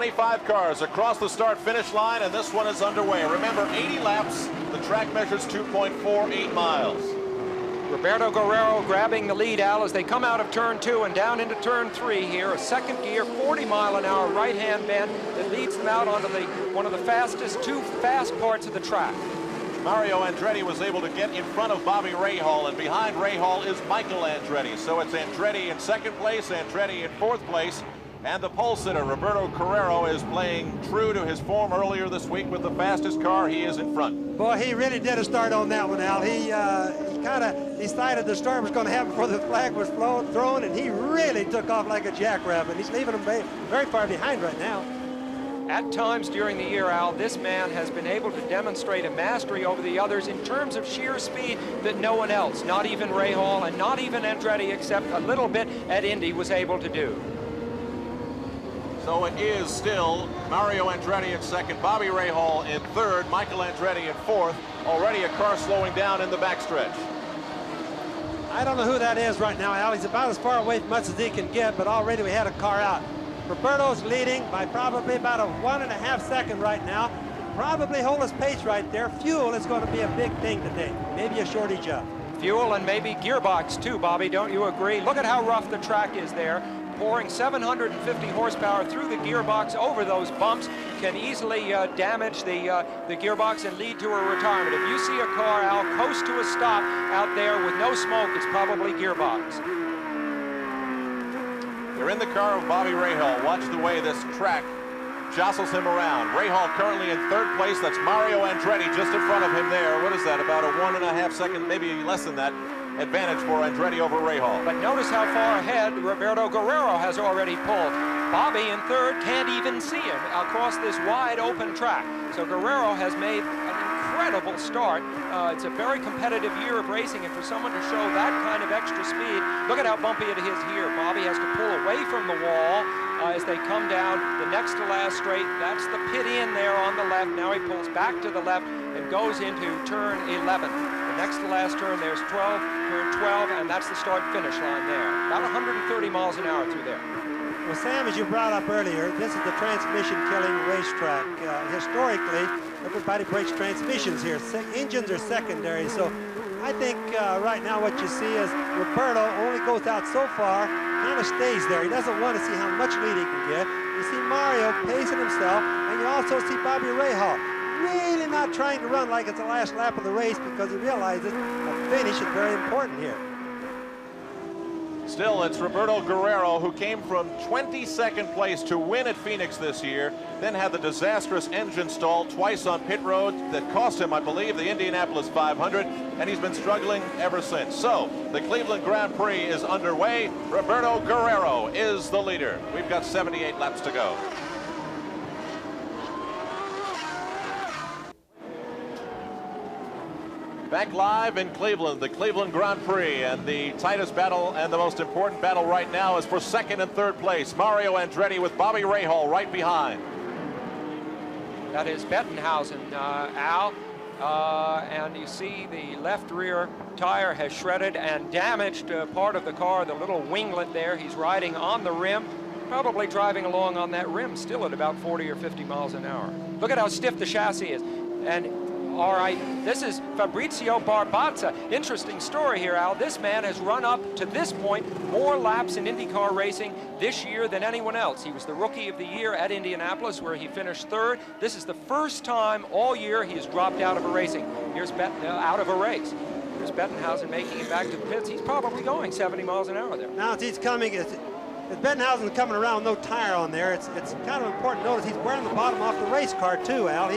25 cars across the start-finish line, and this one is underway. Remember, 80 laps. The track measures 2.48 miles. Roberto Guerrero grabbing the lead, Al, as they come out of turn 2 and down into turn 3 here. A second gear, 40-mile-an-hour right-hand bend that leads them out onto one of the fastest, two fast parts of the track. Mario Andretti was able to get in front of Bobby Rahal, and behind Rahal is Michael Andretti. So it's Andretti in second place, Andretti in fourth place, and the pole sitter, Roberto Guerrero, is playing true to his form earlier this week with the fastest car. He is in front. Boy, he really did a start on that one, Al. He kind of decided the start was going to happen before the flag was thrown, and he really took off like a jackrabbit. He's leaving him very far behind right now. At times during the year, Al, this man has been able to demonstrate a mastery over the others in terms of sheer speed that no one else, not even Rahal and not even Andretti, except a little bit at Indy, was able to do. So it is still Mario Andretti in second, Bobby Rahal in third, Michael Andretti in fourth. Already a car slowing down in the backstretch. I don't know who that is right now, Al. He's about as far away from us as he can get, but already we had a car out. Roberto's leading by probably about a 1.5 seconds right now. Probably hold his pace right there. Fuel is going to be a big thing today. Maybe a shortage up. Fuel and maybe gearbox too, Bobby, don't you agree? Look at how rough the track is there. Pouring 750 horsepower through the gearbox over those bumps can easily damage the gearbox and lead to a retirement. If you see a car, Al, coast to a stop out there with no smoke, it's probably gearbox. They're in the car of Bobby Rahal. Watch the way this track jostles him around. Rahal currently in third place. That's Mario Andretti just in front of him there. What is that, about a 1.5 second, maybe less than that, advantage for Andretti over Rahal. But notice how far ahead Roberto Guerrero has already pulled. Bobby in third can't even see him across this wide open track. So Guerrero has made an incredible start. It's a very competitive year of racing, and for someone to show that kind of extra speed, look at how bumpy it is here. Bobby has to pull away from the wall as they come down the next to last straight. That's the pit in there on the left. Now he pulls back to the left and goes into turn 11. The next to last turn, there's turn 12, and that's the start-finish line there. About 130 miles an hour through there. Well, Sam, as you brought up earlier, this is the transmission-killing racetrack. Historically, everybody breaks transmissions here. Engines are secondary, so I think right now what you see is Roberto only goes out so far, kind of stays there. He doesn't want to see how much lead he can get. You see Mario pacing himself, and you also see Bobby Rahal really not trying to run like it's the last lap of the race, because he realizes a finish is very important here. Still, it's Roberto Guerrero, who came from 22nd place to win at Phoenix this year, then had the disastrous engine stall twice on pit road that cost him, I believe, the Indianapolis 500, and he's been struggling ever since. So, the Cleveland Grand Prix is underway. Roberto Guerrero is the leader. We've got 78 laps to go. Back live in Cleveland, the Cleveland Grand Prix, and the tightest battle and the most important battle right now is for second and third place. Mario Andretti with Bobby Rahal right behind. That is Bettenhausen, Al, and you see the left rear tire has shredded and damaged part of the car, the little winglet there. He's riding on the rim, probably driving along on that rim still at about 40 or 50 miles an hour. Look at how stiff the chassis is. And all right, this is Fabrizio Barbazza. Interesting story here, Al. This man has run up to this point more laps in IndyCar racing this year than anyone else. He was the Rookie of the Year at Indianapolis, where he finished third. This is the first time all year he has dropped out of a racing. Here's out of a race. Here's Bettenhausen making it back to the pits. He's probably going 70 miles an hour there. Now he's coming. It's Bettenhausen coming around with no tire on there. It's kind of important to notice he's wearing the bottom off the race car too, Al.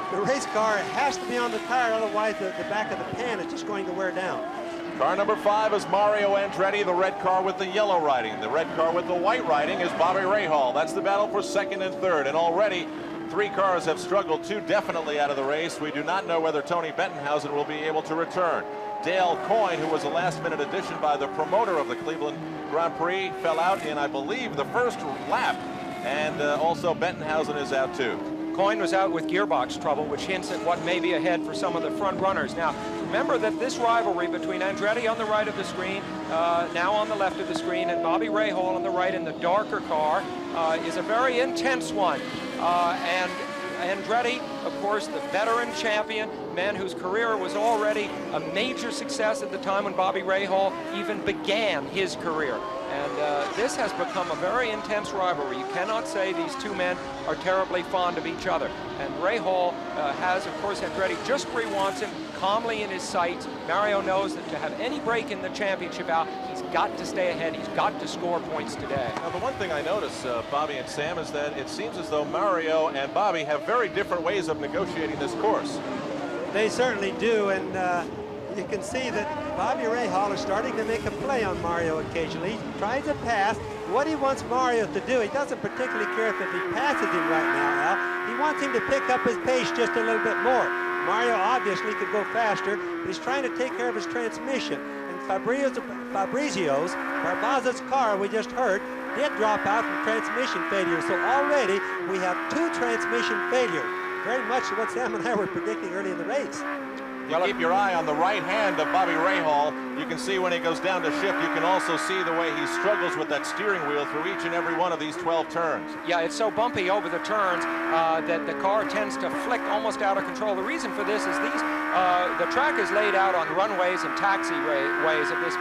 The race car has to be on the tire, otherwise the back of the pan is just going to wear down. Car number 5 is Mario Andretti, the red car with the yellow writing. The red car with the white writing is Bobby Rahal. That's the battle for second and third, and already 3 cars have struggled, 2 definitely out of the race. We do not know whether Tony Bettenhausen will be able to return. Dale Coyne, who was a last-minute addition by the promoter of the Cleveland Grand Prix, fell out in, I believe, the first lap, and also Bettenhausen is out too. Coyne was out with gearbox trouble, which hints at what may be ahead for some of the front runners. Now, remember that this rivalry between Andretti on the right of the screen, now on the left of the screen, and Bobby Rahal on the right in the darker car, is a very intense one. And Andretti, of course, the veteran champion, man whose career was already a major success at the time when Bobby Rahal even began his career. And this has become a very intense rivalry. You cannot say these two men are terribly fond of each other. And Rahal has, of course, Andretti just where he wants him, calmly in his sights. Mario knows that to have any break in the championship out, he's got to stay ahead. He's got to score points today. Now, the one thing I notice, Bobby and Sam, is that it seems as though Mario and Bobby have very different ways of negotiating this course. They certainly do, and you can see that Bobby Rahal is starting to make a play on Mario occasionally. He tries to pass. What he wants Mario to do, he doesn't particularly care if he passes him right now, Al. He wants him to pick up his pace just a little bit more. Mario obviously could go faster, but he's trying to take care of his transmission. And Fabrizio's, Barbaza's car, we just heard, did drop out from transmission failure. So already we have 2 transmission failures. Very much what Sam and I were predicting early in the race. You keep your eye on the right hand of Bobby Rahal. You can see when he goes down to shift, you can also see the way he struggles with that steering wheel through each and every one of these 12 turns. Yeah, it's so bumpy over the turns that the car tends to flick almost out of control. The reason for this is the track is laid out on runways and taxiways of this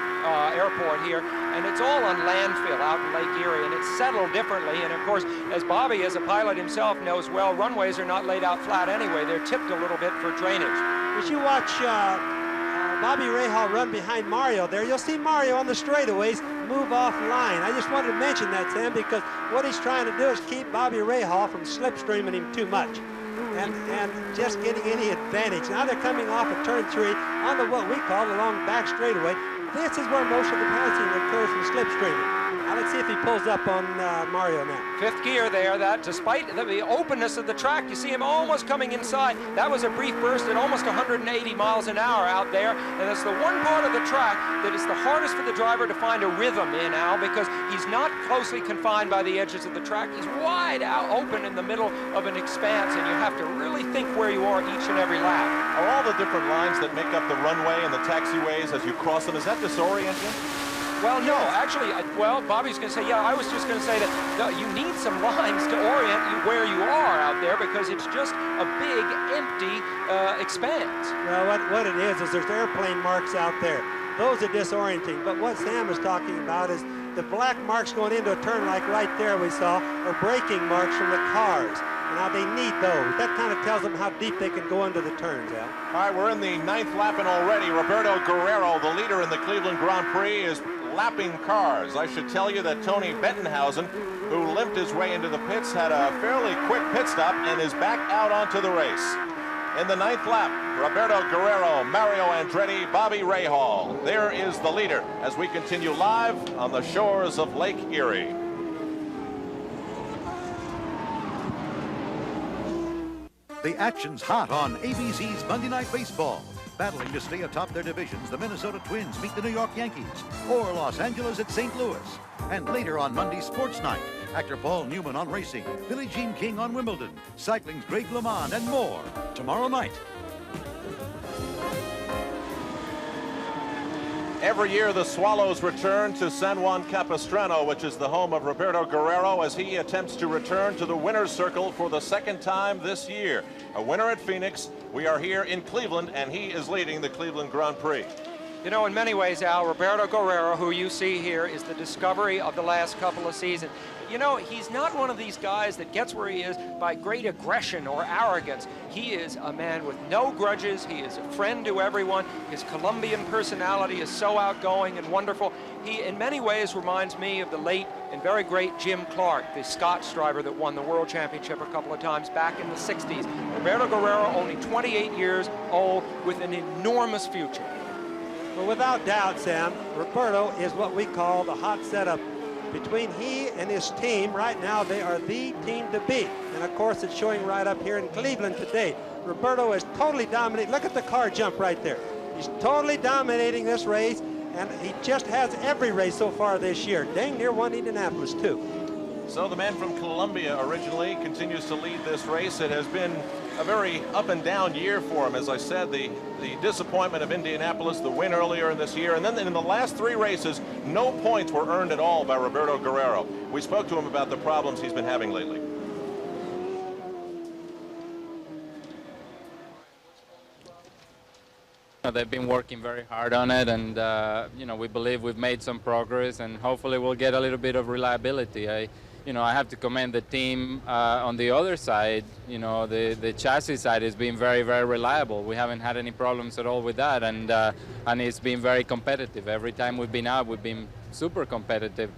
airport here, and it's all on landfill out in Lake Erie, and it's settled differently. And of course, as Bobby, as a pilot himself, knows well, runways are not laid out flat anyway. They're tipped a little bit for drainage. As you watch Bobby Rahal run behind Mario there, you'll see Mario on the straightaways move off line. I just wanted to mention that, Sam, because what he's trying to do is keep Bobby Rahal from slipstreaming him too much and just getting any advantage. Now they're coming off of turn 3 on the what we call the long back straightaway. This is where most of the penalty occurs from slipstreaming. Now let's see if he pulls up on Mario now. 5th gear there. That, despite the openness of the track, you see him almost coming inside. That was a brief burst at almost 180 miles an hour out there, and it's the one part of the track that is the hardest for the driver to find a rhythm in, Al, because he's not closely confined by the edges of the track. He's wide out open in the middle of an expanse, and you have to really think where you are each and every lap. Are all the different lines that make up the runway and the taxiways as you cross them, is that disorienting? Well, no, actually, well, Bobby's going to say, yeah, I was just going to say that you need some lines to orient you where you are out there, because it's just a big, empty expanse. Well, what it is there's airplane marks out there. Those are disorienting, but what Sam is talking about is the black marks going into a turn like right there we saw are braking marks from the cars. Now they need those. That kind of tells them how deep they can go into the turns, Al. All right, we're in the 9th lap, and already Roberto Guerrero, the leader in the Cleveland Grand Prix, is lapping cars. I should tell you that Tony Bettenhausen, who limped his way into the pits, had a fairly quick pit stop and is back out onto the race. In the 9th lap, Roberto Guerrero, Mario Andretti, Bobby Rahal. There is the leader as we continue live on the shores of Lake Erie. The action's hot on ABC's Monday Night Baseball. Battling to stay atop their divisions, the Minnesota Twins meet the New York Yankees, or Los Angeles at St. Louis. And later on Monday Sports Night, actor Paul Newman on racing, Billie Jean King on Wimbledon, cycling's Greg LeMond, and more tomorrow night. Every year, the Swallows return to San Juan Capistrano, which is the home of Roberto Guerrero, as he attempts to return to the winner's circle for the 2nd time this year. A winner at Phoenix. We are here in Cleveland, and he is leading the Cleveland Grand Prix. You know, in many ways, Al, Roberto Guerrero, who you see here, is the discovery of the last couple of seasons. You know, he's not one of these guys that gets where he is by great aggression or arrogance. He is a man with no grudges. He is a friend to everyone. His Colombian personality is so outgoing and wonderful. He, in many ways, reminds me of the late and very great Jim Clark, the Scotch driver that won the World Championship a couple of times back in the 60s. Roberto Guerrero, only 28 years old, with an enormous future. Well, without doubt, Sam, Roberto is what we call the hot setup. Between he and his team, right now, they are the team to beat. And of course, it's showing right up here in Cleveland today. Roberto is totally dominating. Look at the car jump right there. He's totally dominating this race, and he just has every race so far this year. Dang near won Indianapolis, too. So the man from Colombia originally continues to lead this race. It has been a very up and down year for him. As I said, the disappointment of Indianapolis, the win earlier in this year, and then in the last 3 races, no points were earned at all by Roberto Guerrero. We spoke to him about the problems he's been having lately. They've been working very hard on it, and you know, we believe we've made some progress, and hopefully we'll get a little bit of reliability. I have to commend the team on the other side. You know, the chassis side has been very, very reliable. We haven't had any problems at all with that, and it's been very competitive. Every time we've been out, we've been super competitive.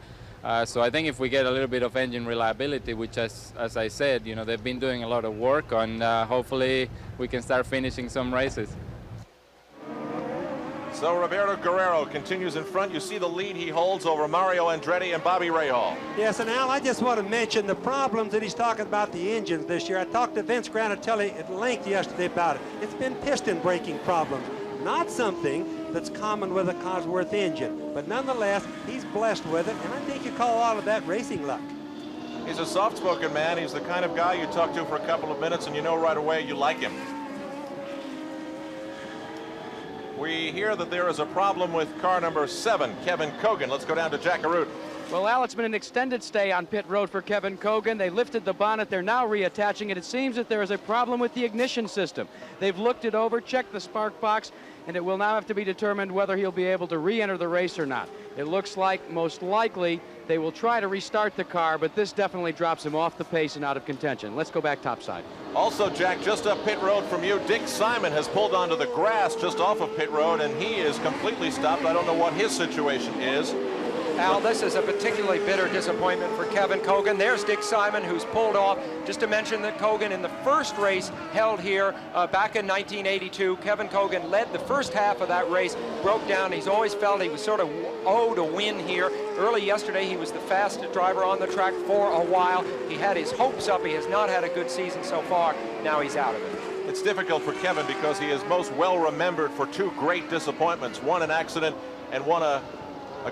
So I think if we get a little bit of engine reliability, which as I said, you know, they've been doing a lot of work on, hopefully we can start finishing some races. So Roberto Guerrero continues in front. You see the lead he holds over Mario Andretti and Bobby Rahal. Yes, and Al, I just want to mention the problems that he's talking about the engines this year. I talked to Vince Granatelli at length yesterday about it. It's been piston breaking problems, not something that's common with a Cosworth engine. But nonetheless, he's blessed with it, and I think you call all of that racing luck. He's a soft-spoken man. He's the kind of guy you talk to for a couple of minutes and you know right away you like him. We hear that there is a problem with car number 7, Kevin Kogan. Let's go down to Jack Arute. Well, Al, it's been an extended stay on pit road for Kevin Kogan. They lifted the bonnet. They're now reattaching it. It seems that there is a problem with the ignition system. They've looked it over, checked the spark box, and it will now have to be determined whether he'll be able to re-enter the race or not. It looks like most likely they will try to restart the car, but this definitely drops him off the pace and out of contention. Let's go back topside. Also, Jack, just up pit road from you, Dick Simon has pulled onto the grass just off of pit road, and he is completely stopped. I don't know what his situation is. Al, this is a particularly bitter disappointment for Kevin Kogan. There's Dick Simon, who's pulled off. Just to mention that Kogan, in the first race held here back in 1982, Kevin Kogan led the first half of that race, broke down. He's always felt he was sort of owed a win here. Early yesterday, he was the fastest driver on the track for a while. He had his hopes up. He has not had a good season so far. Now he's out of it. It's difficult for Kevin because he is most well remembered for 2 great disappointments. One, an accident, and one, a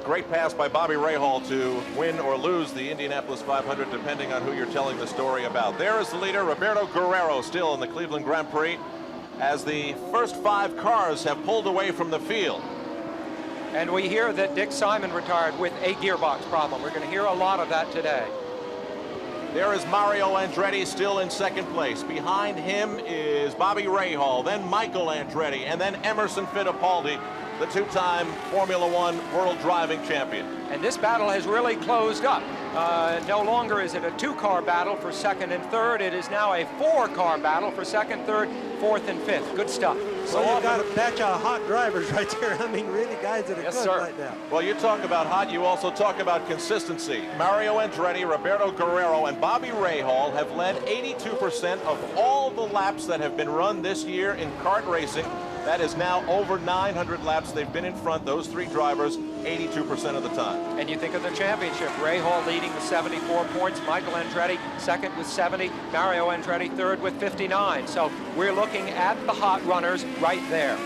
great pass by Bobby Rahal to win or lose the Indianapolis 500, depending on who you're telling the story about. There is the leader, Roberto Guerrero, still in the Cleveland Grand Prix, as the first 5 cars have pulled away from the field. And we hear that Dick Simon retired with a gearbox problem. We're going to hear a lot of that today. There is Mario Andretti still in second place. Behind him is Bobby Rahal, then Michael Andretti, and then Emerson Fittipaldi, the 2-time Formula One World Driving Champion. And this battle has really closed up. No longer is it a 2-car battle for second and third. It is now a 4-car battle for second, third, fourth, and fifth. Good stuff. So you've got a batch of hot drivers right there. I mean, really guys that are good right now. Well, you talk about hot, you also talk about consistency. Mario Andretti, Roberto Guerrero, and Bobby Rahal have led 82% of all the laps that have been run this year in kart racing. That is now over 900 laps they've been in front, those 3 drivers, 82% of the time. And you think of the championship, Rahal leading with 74 points, Michael Andretti second with 70, Mario Andretti third with 59. So we're looking at the hot runners right there.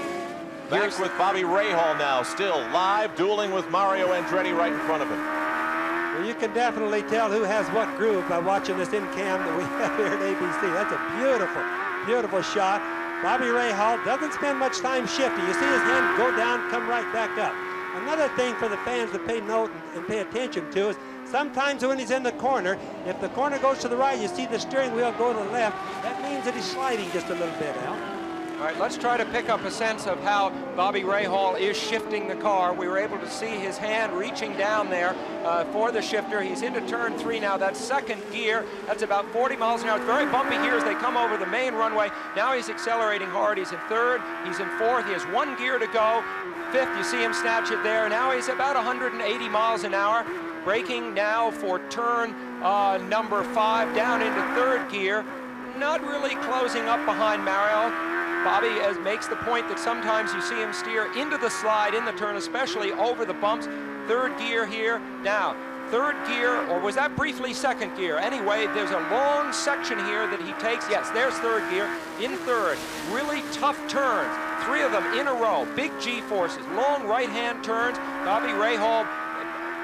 Back with Bobby Rahal now, still live, dueling with Mario Andretti right in front of him. Well, you can definitely tell who has what groove by watching this in-cam that we have here at ABC. That's a beautiful, beautiful shot. Bobby Rahal doesn't spend much time shifting. You see his hand go down, come right back up. Another thing for the fans to pay note and pay attention to is sometimes when he's in the corner, if the corner goes to the right, you see the steering wheel go to the left. That means that he's sliding just a little bit, Al. All right, let's try to pick up a sense of how Bobby Rahal is shifting the car. We were able to see his hand reaching down there for the shifter. He's into turn 3 now. That's second gear. That's about 40 miles an hour. It's very bumpy here as they come over the main runway. Now he's accelerating hard. He's in third. He's in fourth. He has 1 gear to go. Fifth, you see him snatch it there. Now he's about 180 miles an hour. Braking now for turn number 5 down into third gear. Not really closing up behind Mario. Bobby makes the point that sometimes you see him steer into the slide in the turn, especially over the bumps. Third gear here. Now, third gear, or was that briefly second gear? Anyway, there's a long section here that he takes. Yes, there's third gear. In third, really tough turns. 3 of them in a row. Big G-forces, long right-hand turns. Bobby Rahal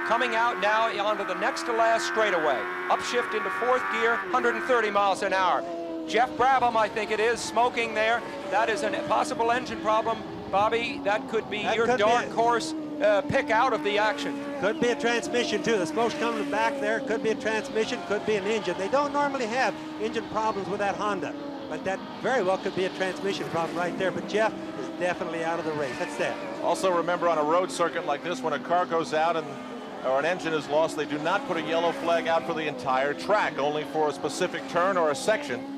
coming out now onto the next to last straightaway. Upshift into fourth gear, 130 miles an hour. Jeff Brabham, I think it is, smoking there. That is a possible engine problem. Bobby, that could be your dark horse pick out of the action. Could be a transmission too. The smoke's coming back there. Could be a transmission, could be an engine. They don't normally have engine problems with that Honda, but that very well could be a transmission problem right there. But Jeff is definitely out of the race. That's that. Also remember, on a road circuit like this, when a car goes out or an engine is lost, they do not put a yellow flag out for the entire track, only for a specific turn or a section.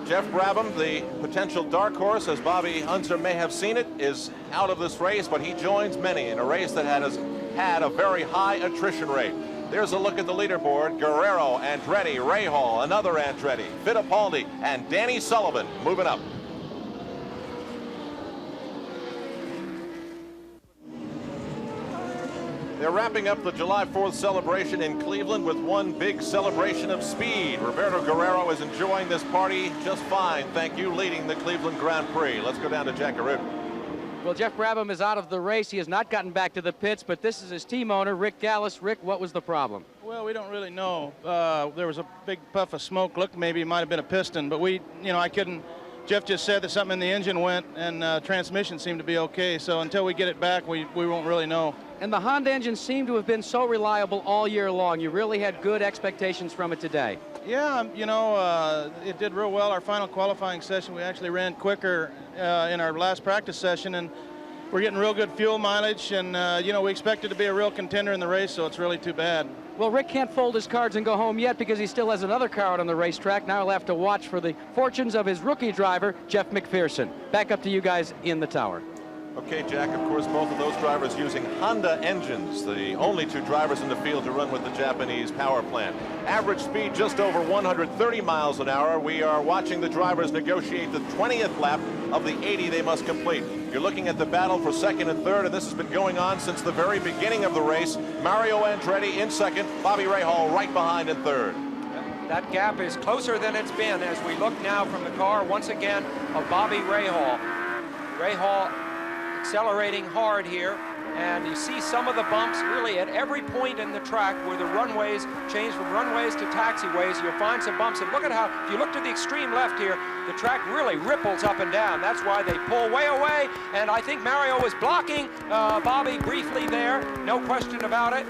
Jeff Brabham, the potential dark horse, as Bobby Unser may have seen it, is out of this race, but he joins many in a race that has had a very high attrition rate. There's a look at the leaderboard. Guerrero, Andretti, Rahal, another Andretti, Fittipaldi, and Danny Sullivan moving up. They're wrapping up the July 4th celebration in Cleveland with one big celebration of speed. Roberto Guerrero is enjoying this party just fine, thank you, leading the Cleveland Grand Prix. Let's go down to Jack Arute. Well, Jeff Brabham is out of the race. He has not gotten back to the pits, but this is his team owner, Rick Gallus. Rick, what was the problem? Well, we don't really know. There was a big puff of smoke. Looked maybe it might have been a piston, but I couldn't. Jeff just said that something in the engine went, and transmission seemed to be okay. So until we get it back, we won't really know. And the Honda engine seemed to have been so reliable all year long. You really had good expectations from it today. Yeah, it did real well. Our final qualifying session, we actually ran quicker in our last practice session, and we're getting real good fuel mileage, and we expected to be a real contender in the race, so it's really too bad. Well, Rick can't fold his cards and go home yet because he still has another car out on the racetrack. Now he'll have to watch for the fortunes of his rookie driver, Jeff McPherson. Back up to you guys in the tower. Okay, Jack, of course, both of those drivers using Honda engines, the only two drivers in the field to run with the Japanese power plant. Average speed just over 130 miles an hour. We are watching the drivers negotiate the 20th lap of the 80 they must complete. You're looking at the battle for second and third, and this has been going on since the very beginning of the race. Mario Andretti in second, Bobby Rahal right behind in third. That gap is closer than it's been as we look now from the car once again of Bobby Rahal. Rahal accelerating hard here, and you see some of the bumps really at every point in the track where the runways change from runways to taxiways. You'll find some bumps, and look at how, if you look to the extreme left here, the track really ripples up and down. That's why they pull way away, and I think Mario was blocking Bobby briefly there, no question about it.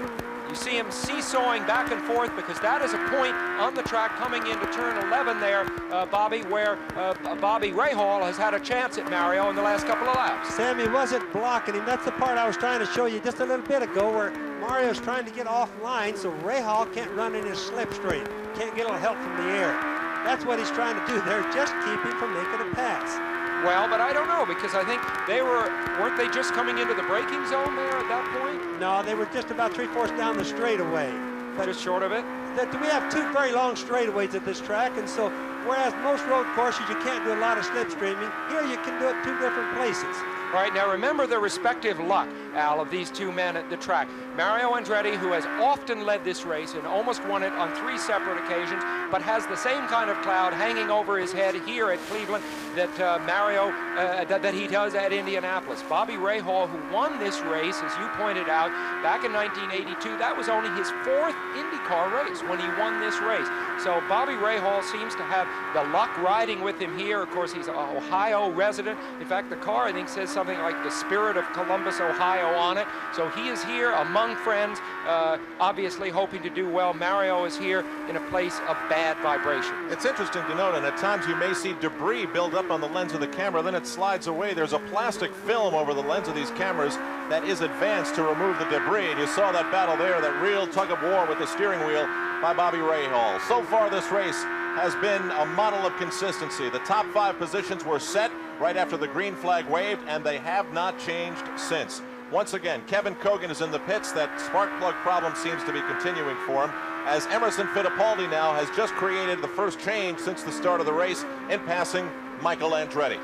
You see him seesawing back and forth because that is a point on the track coming into turn 11 there, Bobby, where Bobby Rahal has had a chance at Mario in the last couple of laps. Sammy wasn't blocking him. That's the part I was trying to show you just a little bit ago, where Mario's trying to get offline so Rahal can't run in his slipstream, can't get a little help from the air. That's what he's trying to do there, just keep him from making a pass. Well, but I don't know, because I think weren't they just coming into the braking zone there at that point? No, they were just about 3/4 down the straightaway. But just short of it? We have two very long straightaways at this track, and so whereas most road courses you can't do a lot of slipstreaming, here you can do it two different places. All right, now remember the respective luck, Al, of these two men at the track. Mario Andretti, who has often led this race and almost won it on 3 separate occasions, but has the same kind of cloud hanging over his head here at Cleveland that that he does at Indianapolis. Bobby Rahal, who won this race, as you pointed out, back in 1982, that was only his 4th IndyCar race when he won this race. So Bobby Rahal seems to have the luck riding with him here. Of course, he's an Ohio resident. In fact, the car, I think, says something like the spirit of Columbus, Ohio on it. So he is here among friends, obviously hoping to do well. Mario is here in a place of bad vibration. It's interesting to note, and at times you may see debris build up on the lens of the camera, then it slides away. There's a plastic film over the lens of these cameras that is advanced to remove the debris, and you saw that battle there, that real tug of war with the steering wheel by Bobby Rahal. So far this race has been a model of consistency. The top 5 positions were set right after the green flag waved, and they have not changed since. Once again, Kevin Kogan is in the pits. That spark plug problem seems to be continuing for him, as Emerson Fittipaldi now has just created the first change since the start of the race in passing Michael Andretti.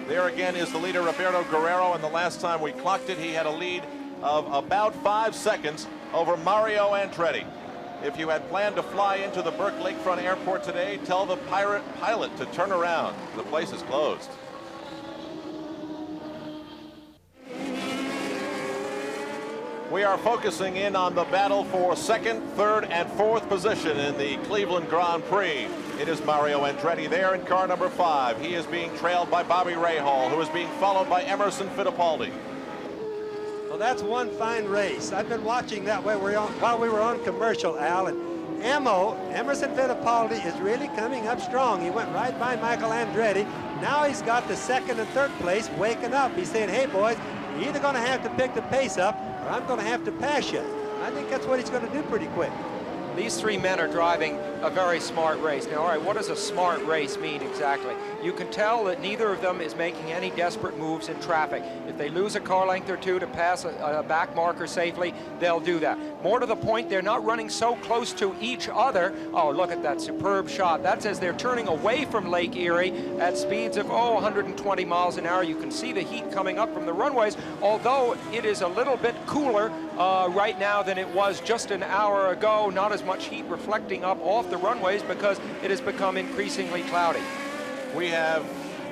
There again is the leader, Roberto Guerrero, and the last time we clocked it, he had a lead of about 5 seconds over Mario Andretti. If you had planned to fly into the Burke Lakefront Airport today, tell the pirate pilot to turn around. The place is closed. We are focusing in on the battle for second, third, and fourth position in the Cleveland Grand Prix. It is Mario Andretti there in car number 5. He is being trailed by Bobby Rahal, who is being followed by Emerson Fittipaldi. Well, that's one fine race. I've been watching that while we were on commercial, Al, and Emerson Fittipaldi is really coming up strong. He went right by Michael Andretti. Now he's got the second and third place waking up. He's saying, hey, boys, you're either going to have to pick the pace up or I'm going to have to pass you. I think that's what he's going to do pretty quick. These three men are driving a very smart race. Now, all right, what does a smart race mean exactly? You can tell that neither of them is making any desperate moves in traffic. If they lose a car length or two to pass a back marker safely, they'll do that. More to the point, they're not running so close to each other. Oh, look at that superb shot. That's as they're turning away from Lake Erie at speeds of, 120 miles an hour. You can see the heat coming up from the runways, although it is a little bit cooler right now than it was just an hour ago. Not as much heat reflecting up off the runways because it has become increasingly cloudy. We have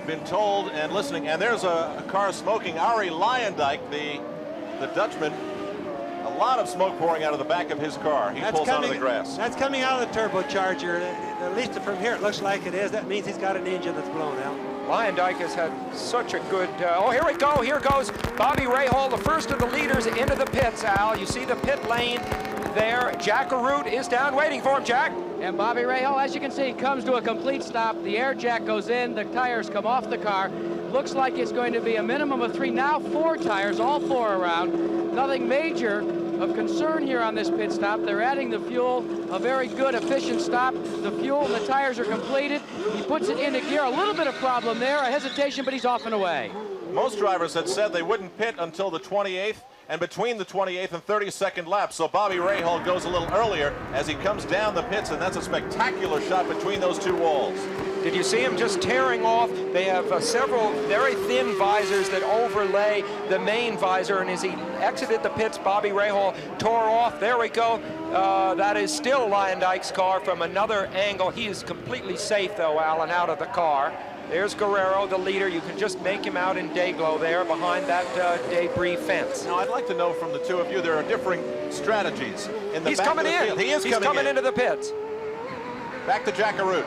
been told and listening, and there's a car smoking. Arie Luyendyk, the Dutchman, a lot of smoke pouring out of the back of his car. He pulls out of the grass. That's coming out of the turbocharger. At least from here it looks like it is. That means he's got an engine that's blown out. Luyendyk has had such a good, here we go, here goes Bobby Rahal, the first of the leaders into the pits, Al. You see the pit lane there. Jack Arute is down waiting for him, Jack. And Bobby Rahal, as you can see, comes to a complete stop. The air jack goes in, the tires come off the car. Looks like it's going to be a minimum of 3, now 4 tires, all 4 around. Nothing major of concern here on this pit stop. They're adding the fuel, a very good, efficient stop. The fuel and the tires are completed. He puts it into gear, a little bit of problem there, a hesitation, but he's off and away. Most drivers had said they wouldn't pit until the 28th. And between the 28th and 32nd lap, so Bobby Rahal goes a little earlier as he comes down the pits, and that's a spectacular shot between those two walls. Did you see him just tearing off? They have several very thin visors that overlay the main visor, and as he exited the pits, Bobby Rahal tore off. There we go. That is still Luyendyk's car from another angle. He is completely safe, though, Alan, out of the car. There's Guerrero, the leader. You can just make him out in day glow there behind that debris fence. Now, I'd like to know from the two of you, there are differing strategies in the He's back coming of the in. field. He's coming into the pits. Back to Jack Arute.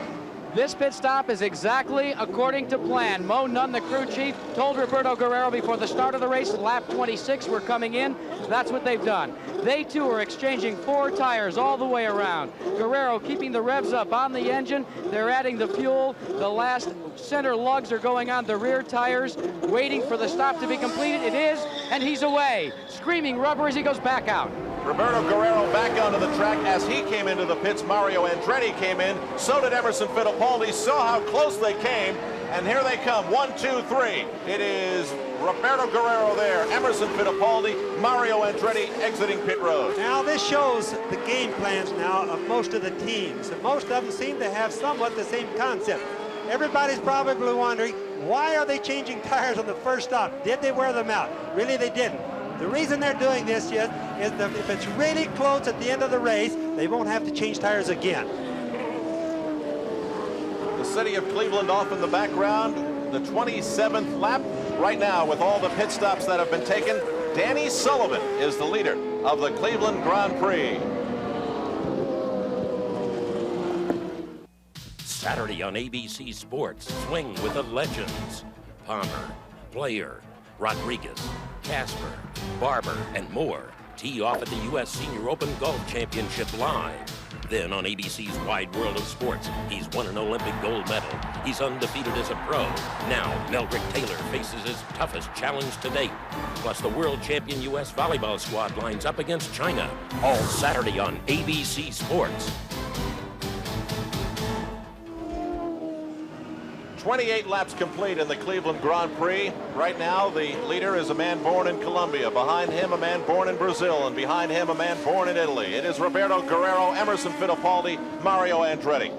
This pit stop is exactly according to plan. Mo Nunn, the crew chief, told Roberto Guerrero before the start of the race, lap 26, we're coming in. That's what they've done. They, too, are exchanging 4 tires all the way around. Guerrero keeping the revs up on the engine. They're adding the fuel. The last center lugs are going on the rear tires, waiting for the stop to be completed. It is, and he's away. Screaming rubber as he goes back out. Roberto Guerrero back onto the track. As he came into the pits, Mario Andretti came in. So did Emerson Fittipaldi. Saw how close they came. And here they come. 1, 2, 3. It is Roberto Guerrero there. Emerson Fittipaldi. Mario Andretti exiting pit road. Now this shows the game plans now of most of the teams. And most of them seem to have somewhat the same concept. Everybody's probably wondering, why are they changing tires on the first stop? Did they wear them out? Really, they didn't. The reason they're doing this is that if it's really close at the end of the race, they won't have to change tires again. The city of Cleveland off in the background. The 27th lap right now with all the pit stops that have been taken. Danny Sullivan is the leader of the Cleveland Grand Prix. Saturday on ABC Sports, swing with the legends. Palmer, Player, Rodriguez, Casper, Barber, and more tee off at the U.S. Senior Open Golf Championship live. Then on ABC's Wide World of Sports, he's won an Olympic gold medal. He's undefeated as a pro. Now, Meldrick Taylor faces his toughest challenge to date. Plus, the world champion U.S. volleyball squad lines up against China. All Saturday on ABC Sports. 28 laps complete in the Cleveland Grand Prix. Right now, the leader is a man born in Colombia. Behind him, a man born in Brazil. And behind him, a man born in Italy. It is Roberto Guerrero, Emerson Fittipaldi, Mario Andretti.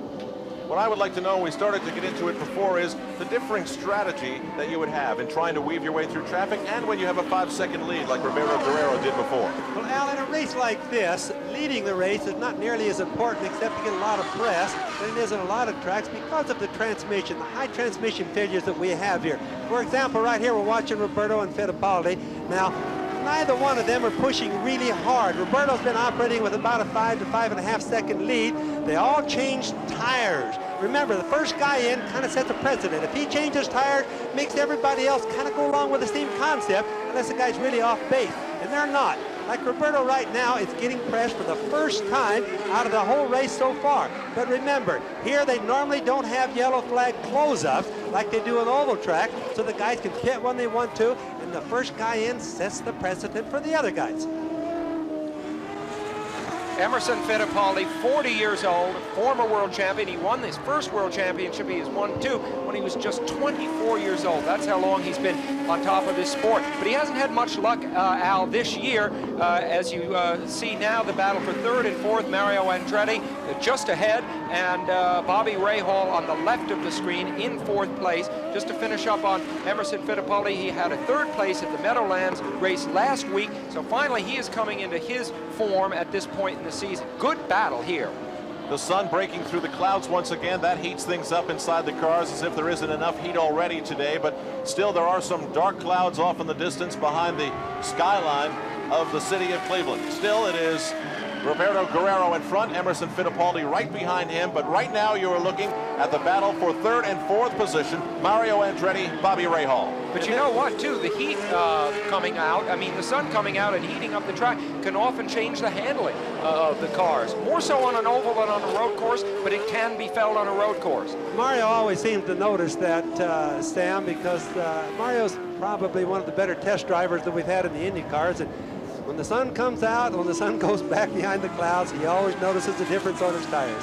What I would like to know, we started to get into it before, is the differing strategy that you would have in trying to weave your way through traffic and when you have a 5-second lead like Roberto Guerrero did before. Well, Al, in a race like this, leading the race is not nearly as important, except to get a lot of press, than it is in a lot of tracks because of the transmission, the high transmission failures that we have here. For example, right here, we're watching Roberto and Fittipaldi. Now, neither one of them are pushing really hard. Roberto's been operating with about a 5 to 5.5 second lead. They all changed tires. Remember, the first guy in kind of sets a precedent. If he changes tires, makes everybody else kind of go along with the same concept, unless the guy's really off base, and they're not. Like Roberto right now, it's getting pressed for the first time out of the whole race so far. But remember, here they normally don't have yellow flag close-ups like they do on oval track, so the guys can pit when they want to, and the first guy in sets the precedent for the other guys. Emerson Fittipaldi, 40 years old, former world champion. He won his first world championship. He has won 2 when he was just 24 years old. That's how long he's been on top of this sport. But he hasn't had much luck, Al, this year. As you see now, the battle for 3rd and 4th, Mario Andretti just ahead, and Bobby Rahal on the left of the screen in 4th place. Just to finish up on Emerson Fittipaldi, he had a 3rd place at the Meadowlands race last week, so finally he is coming into his form at this point in the season. Good battle here. The sun breaking through the clouds once again. That heats things up inside the cars as if there isn't enough heat already today, but still there are some dark clouds off in the distance behind the skyline of the city of Cleveland. Still, it is Roberto Guerrero in front, Emerson Fittipaldi right behind him, but right now you are looking at the battle for 3rd and 4th position, Mario Andretti, Bobby Rahal. But you know what, too, the heat coming out, I mean, the sun coming out and heating up the track can often change the handling of the cars. More so on an oval than on a road course, but it can be felt on a road course. Mario always seems to notice that, Sam, because Mario's probably one of the better test drivers that we've had in the Indy cars. And when the sun comes out, when the sun goes back behind the clouds, he always notices the difference on his tires.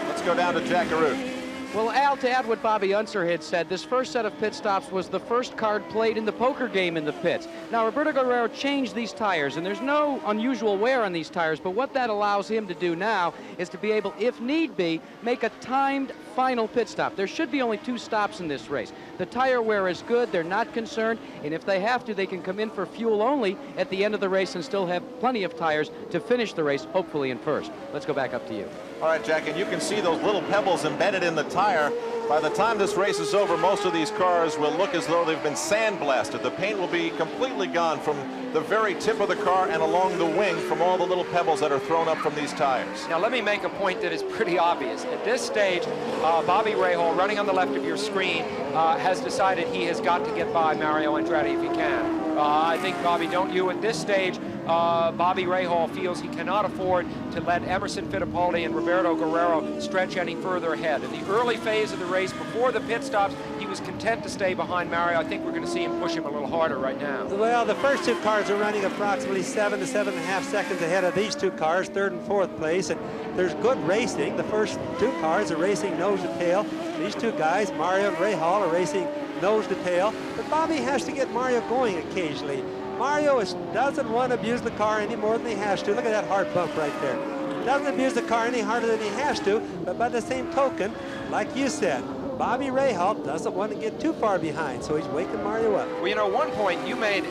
Let's go down to Jack Arute. Well, Al, to add what Bobby Unser had said, this first set of pit stops was the first card played in the poker game in the pits. Now, Roberto Guerrero changed these tires, and there's no unusual wear on these tires, but what that allows him to do now is to be able, if need be, make a timed final pit stop. There should be only 2 stops in this race. The tire wear is good, they're not concerned, and if they have to, they can come in for fuel only at the end of the race and still have plenty of tires to finish the race, hopefully in first. Let's go back up to you. All right, Jack, and you can see those little pebbles embedded in the tire. By the time this race is over, most of these cars will look as though they've been sandblasted. The paint will be completely gone from the very tip of the car and along the wing from all the little pebbles that are thrown up from these tires. Now, let me make a point that is pretty obvious. At this stage, Bobby Rahal, running on the left of your screen, has decided he has got to get by Mario Andretti if he can. I think, Bobby, don't you? At this stage, Bobby Rahal feels he cannot afford to let Emerson Fittipaldi and Roberto Guerrero stretch any further ahead. In the early phase of the race, before the pit stops, he was content to stay behind Mario. I think we're going to see him push him a little harder right now. Well, the first 2 cars are running approximately 7 to 7.5 seconds ahead of these 2 cars, 3rd and 4th place, and there's good racing. The first 2 cars are racing nose to tail. These 2 guys, Mario and Rahal, are racing nose to tail, but Bobby has to get Mario going occasionally. Mario doesn't want to abuse the car any more than he has to. Look at that hard bump right there. Doesn't abuse the car any harder than he has to, but by the same token, like you said, Bobby Rahal doesn't want to get too far behind, so he's waking Mario up. Well, you know, one point you made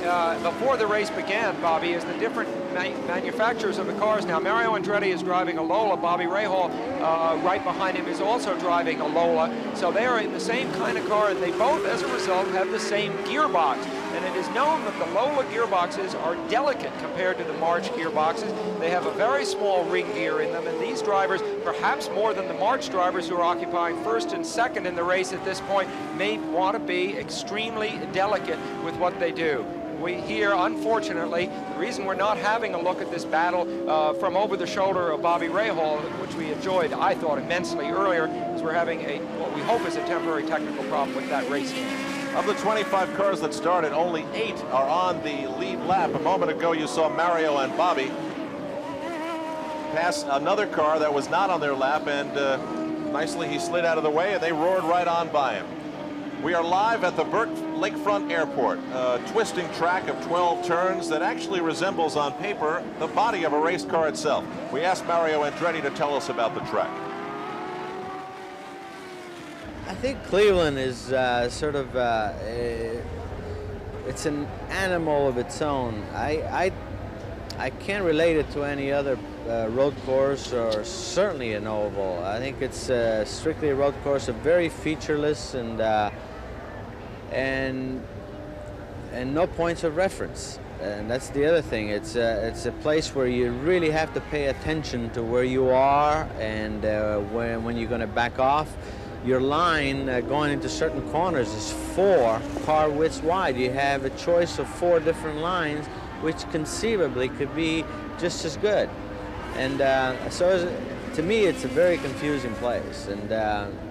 before the race began, Bobby, is the different manufacturers of the cars. Now, Mario Andretti is driving a Lola. Bobby Rahal, right behind him, is also driving a Lola. So they are in the same kind of car, and they both, as a result, have the same gearbox. And it is known that the Lola gearboxes are delicate compared to the March gearboxes. They have a very small ring gear in them, and these drivers, perhaps more than the March drivers who are occupying 1st and 2nd in the race at this point, may want to be extremely delicate with what they do. We here, unfortunately, the reason we're not having a look at this battle from over the shoulder of Bobby Rahal, which we enjoyed, I thought, immensely earlier, is we're having what we hope is a temporary technical problem with that race game. Of the 25 cars that started, only 8 are on the lead lap. A moment ago, you saw Mario and Bobby pass another car that was not on their lap, and nicely he slid out of the way, and they roared right on by him. We are live at the Burt Lakefront Airport, a twisting track of 12 turns that actually resembles on paper the body of a race car itself. We asked Mario Andretti to tell us about the track. I think Cleveland is sort of it's an animal of its own. I I can't relate it to any other road course or certainly an oval. I think it's strictly a road course, very featureless and no points of reference. And that's the other thing. It's a place where you really have to pay attention to where you are and when you're going to back off. Your line going into certain corners is 4 car widths wide. You have a choice of 4 different lines, which conceivably could be just as good. And to me, it's a very confusing place. And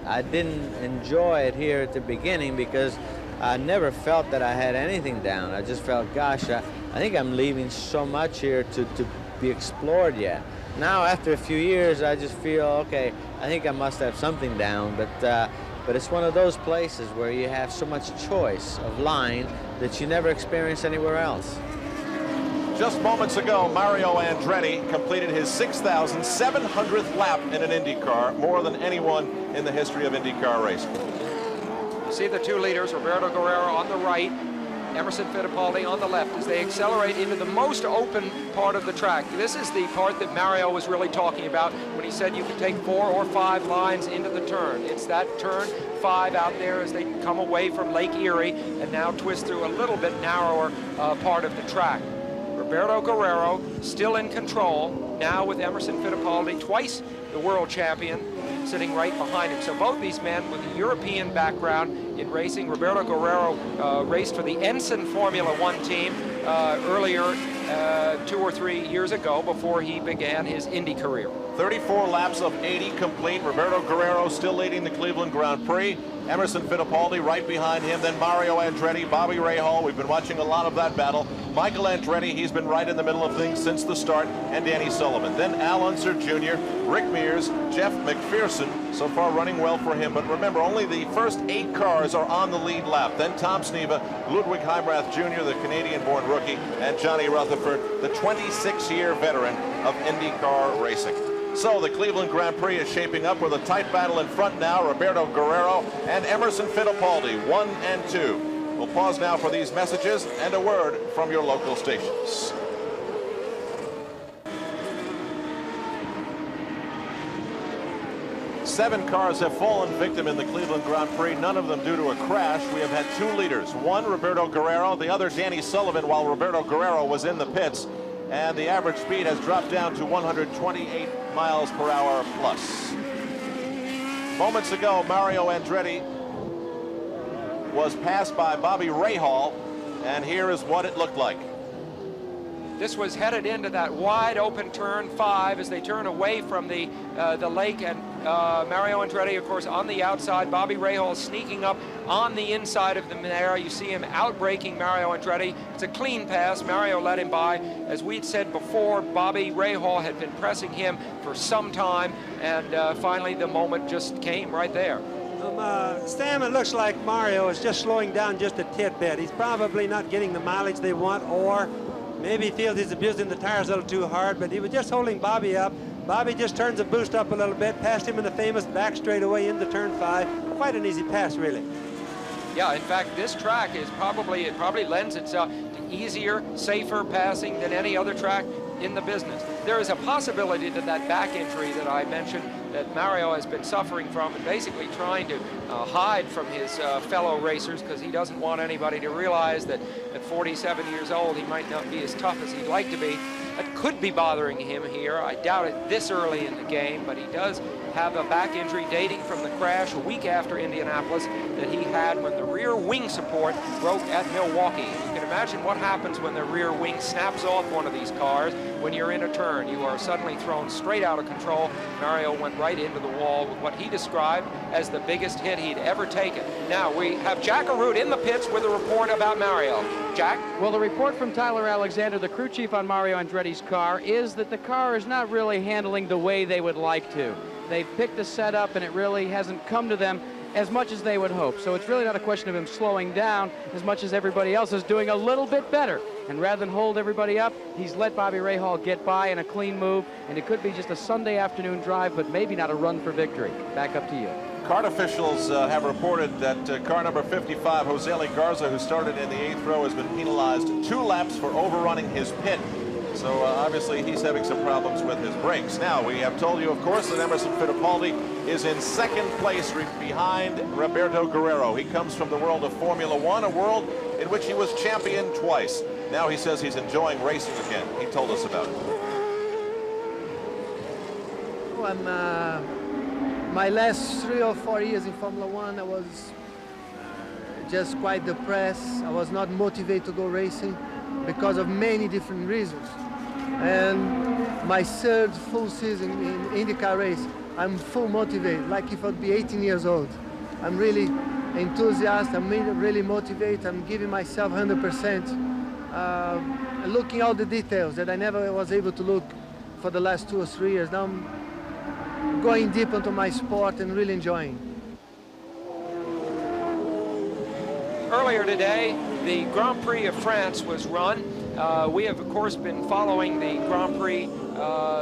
I didn't enjoy it here at the beginning because I never felt that I had anything down. I just felt, gosh, I think I'm leaving so much here to be explored yet. Now, after a few years, I just feel, okay, I think I must have something down, but it's one of those places where you have so much choice of line that you never experience anywhere else. Just moments ago, Mario Andretti completed his 6,700th lap in an IndyCar, more than anyone in the history of IndyCar racing. You see the 2 leaders, Roberto Guerrero on the right, Emerson Fittipaldi on the left, as they accelerate into the most open part of the track. This is the part that Mario was really talking about when he said you could take 4 or 5 lines into the turn. It's that turn 5 out there as they come away from Lake Erie and now twist through a little bit narrower part of the track. Roberto Guerrero still in control, now with Emerson Fittipaldi, twice the world champion, sitting right behind him. So both these men with a European background in racing. Roberto Guerrero raced for the Ensign Formula One team earlier 2 or 3 years ago before he began his Indy career. 34 laps of 80 complete. Roberto Guerrero still leading the Cleveland Grand Prix. Emerson Fittipaldi right behind him. Then Mario Andretti, Bobby Rahal. We've been watching a lot of that battle. Michael Andretti, he's been right in the middle of things since the start. And Danny Sullivan. Then Al Unser Jr., Rick Mears, Jeff McPherson. So far running well for him. But remember, only the first 8 cars are on the lead lap. Then Tom Sneva, Ludwig Heimrath Jr., the Canadian-born rookie, and Johnny Rutherford, the 26-year veteran of IndyCar racing. So the Cleveland Grand Prix is shaping up with a tight battle in front now. Roberto Guerrero and Emerson Fittipaldi, 1 and 2. We'll pause now for these messages and a word from your local stations. Seven cars have fallen victim in the Cleveland Grand Prix, none of them due to a crash. We have had 2 leaders, one Roberto Guerrero, the other Danny Sullivan, while Roberto Guerrero was in the pits. And the average speed has dropped down to 128 miles per hour plus. Moments ago, Mario Andretti was passed by Bobby Rahal, and here is what it looked like. This was headed into that wide open turn 5 as they turn away from the lake, and Mario Andretti, of course, on the outside. Bobby Rahal sneaking up on the inside of the there. You see him outbraking Mario Andretti. It's a clean pass. Mario let him by. As we'd said before, Bobby Rahal had been pressing him for some time, and finally the moment just came right there. Sam, it looks like Mario is just slowing down just a tidbit. He's probably not getting the mileage they want, or maybe he feels he's abusing the tires a little too hard, but he was just holding Bobby up. Bobby just turns the boost up a little bit, passed him in the famous back straightaway into turn 5. Quite an easy pass, really. Yeah, in fact, this track is probably lends itself to easier, safer passing than any other track in the business. There is a possibility that that back injury that I mentioned that Mario has been suffering from and basically trying to hide from his fellow racers, because he doesn't want anybody to realize that at 47 years old he might not be as tough as he'd like to be. That could be bothering him here. I doubt it this early in the game, but he does have a back injury dating from the crash a week after Indianapolis that he had when the rear wing support broke at Milwaukee. You can imagine what happens when the rear wing snaps off one of these cars when you're in a turn. You are suddenly thrown straight out of control. Mario went right into the wall with what he described as the biggest hit he'd ever taken. Now we have Jack Arute in the pits with a report about Mario. Jack? Well, the report from Tyler Alexander, the crew chief on Mario Andretti's car, is that the car is not really handling the way they would like to. They've picked a setup and it really hasn't come to them as much as they would hope. So it's really not a question of him slowing down as much as everybody else is doing a little bit better. And rather than hold everybody up, he's let Bobby Rahal get by in a clean move, and it could be just a Sunday afternoon drive, but maybe not a run for victory. Back up to you. Kart officials have reported that car number 55, Jose Garza, who started in the 8th row, has been penalized 2 laps for overrunning his pit. So obviously he's having some problems with his brakes. Now, we have told you, of course, that Emerson Fittipaldi is in second place behind Roberto Guerrero. He comes from the world of Formula One, a world in which he was champion twice. Now he says he's enjoying racing again. He told us about it. Well, my last 3 or 4 years in Formula One, I was just quite depressed. I was not motivated to go racing because of many different reasons. And my third full season in IndyCar race, I'm full motivated, like if I'd be 18 years old. I'm really enthusiastic, I'm really motivated, I'm giving myself 100%, looking at all the details that I never was able to look for the last 2 or 3 years. Now I'm going deep into my sport and really enjoying. Earlier today, the Grand Prix of France was run. We have, of course, been following the Grand Prix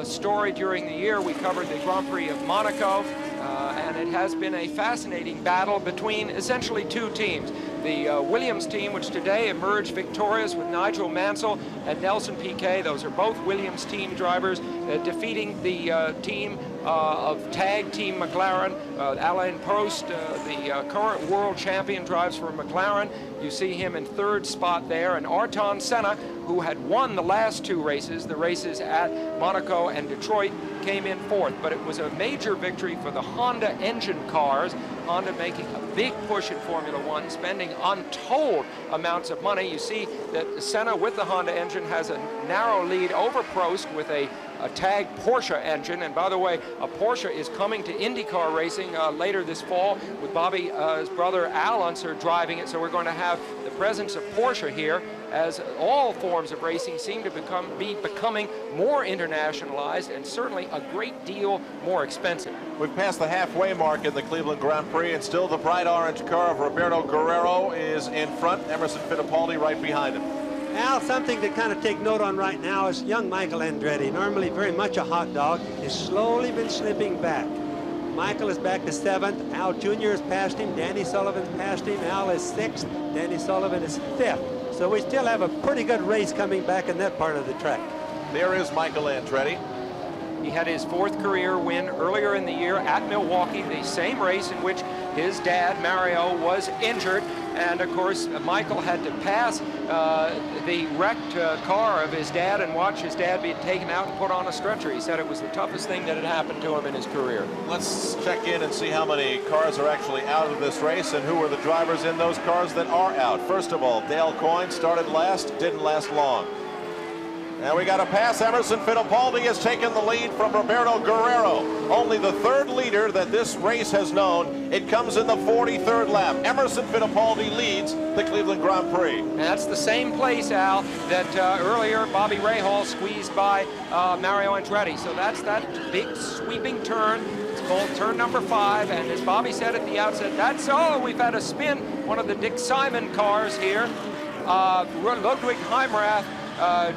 story during the year. We covered the Grand Prix of Monaco, and it has been a fascinating battle between essentially two teams. The Williams team, which today emerged victorious with Nigel Mansell and Nelson Piquet. Those are both Williams team drivers, defeating the team of tag team McLaren. Alain Prost, the current world champion, drives for McLaren. You see him in third spot there, and Ayrton Senna, who had won the last 2 races, the races at Monaco and Detroit, came in fourth. But it was a major victory for the Honda engine cars. Honda making a big push in Formula One, spending untold amounts of money. You see that Senna with the Honda engine has a narrow lead over Prost with a tag Porsche engine. And by the way, a Porsche is coming to IndyCar racing later this fall with Bobby's brother Al Unser driving it. So we're going to have the presence of Porsche here, as all forms of racing seem to be becoming more internationalized and certainly a great deal more expensive. We've passed the halfway mark in the Cleveland Grand Prix, and still the bright orange car of Roberto Guerrero is in front. Emerson Fittipaldi right behind him. Al, something to kind of take note on right now is young Michael Andretti, normally very much a hot dog, has slowly been slipping back. Michael is back to 7th. Al Jr. has passed him. Danny Sullivan's passed him. Al is 6th. Danny Sullivan is 5th. So we still have a pretty good race coming back in that part of the track. There is Michael Andretti. He had his 4th career win earlier in the year at Milwaukee, the same race in which his dad, Mario, was injured. And of course, Michael had to pass the wrecked car of his dad and watch his dad be taken out and put on a stretcher. He said it was the toughest thing that had happened to him in his career. Let's check in and see how many cars are actually out of this race and who are the drivers in those cars that are out. First of all, Dale Coyne started last, didn't last long. Now we got a pass. Emerson Fittipaldi has taken the lead from Roberto Guerrero. Only the 3rd leader that this race has known. It comes in the 43rd lap. Emerson Fittipaldi leads the Cleveland Grand Prix. And that's the same place, Al, that earlier Bobby Rahal squeezed by Mario Andretti. So that's that big sweeping turn. It's called turn number 5. And as Bobby said at the outset, that's all. We've had a spin. One of the Dick Simon cars here. Ludwig Heimrath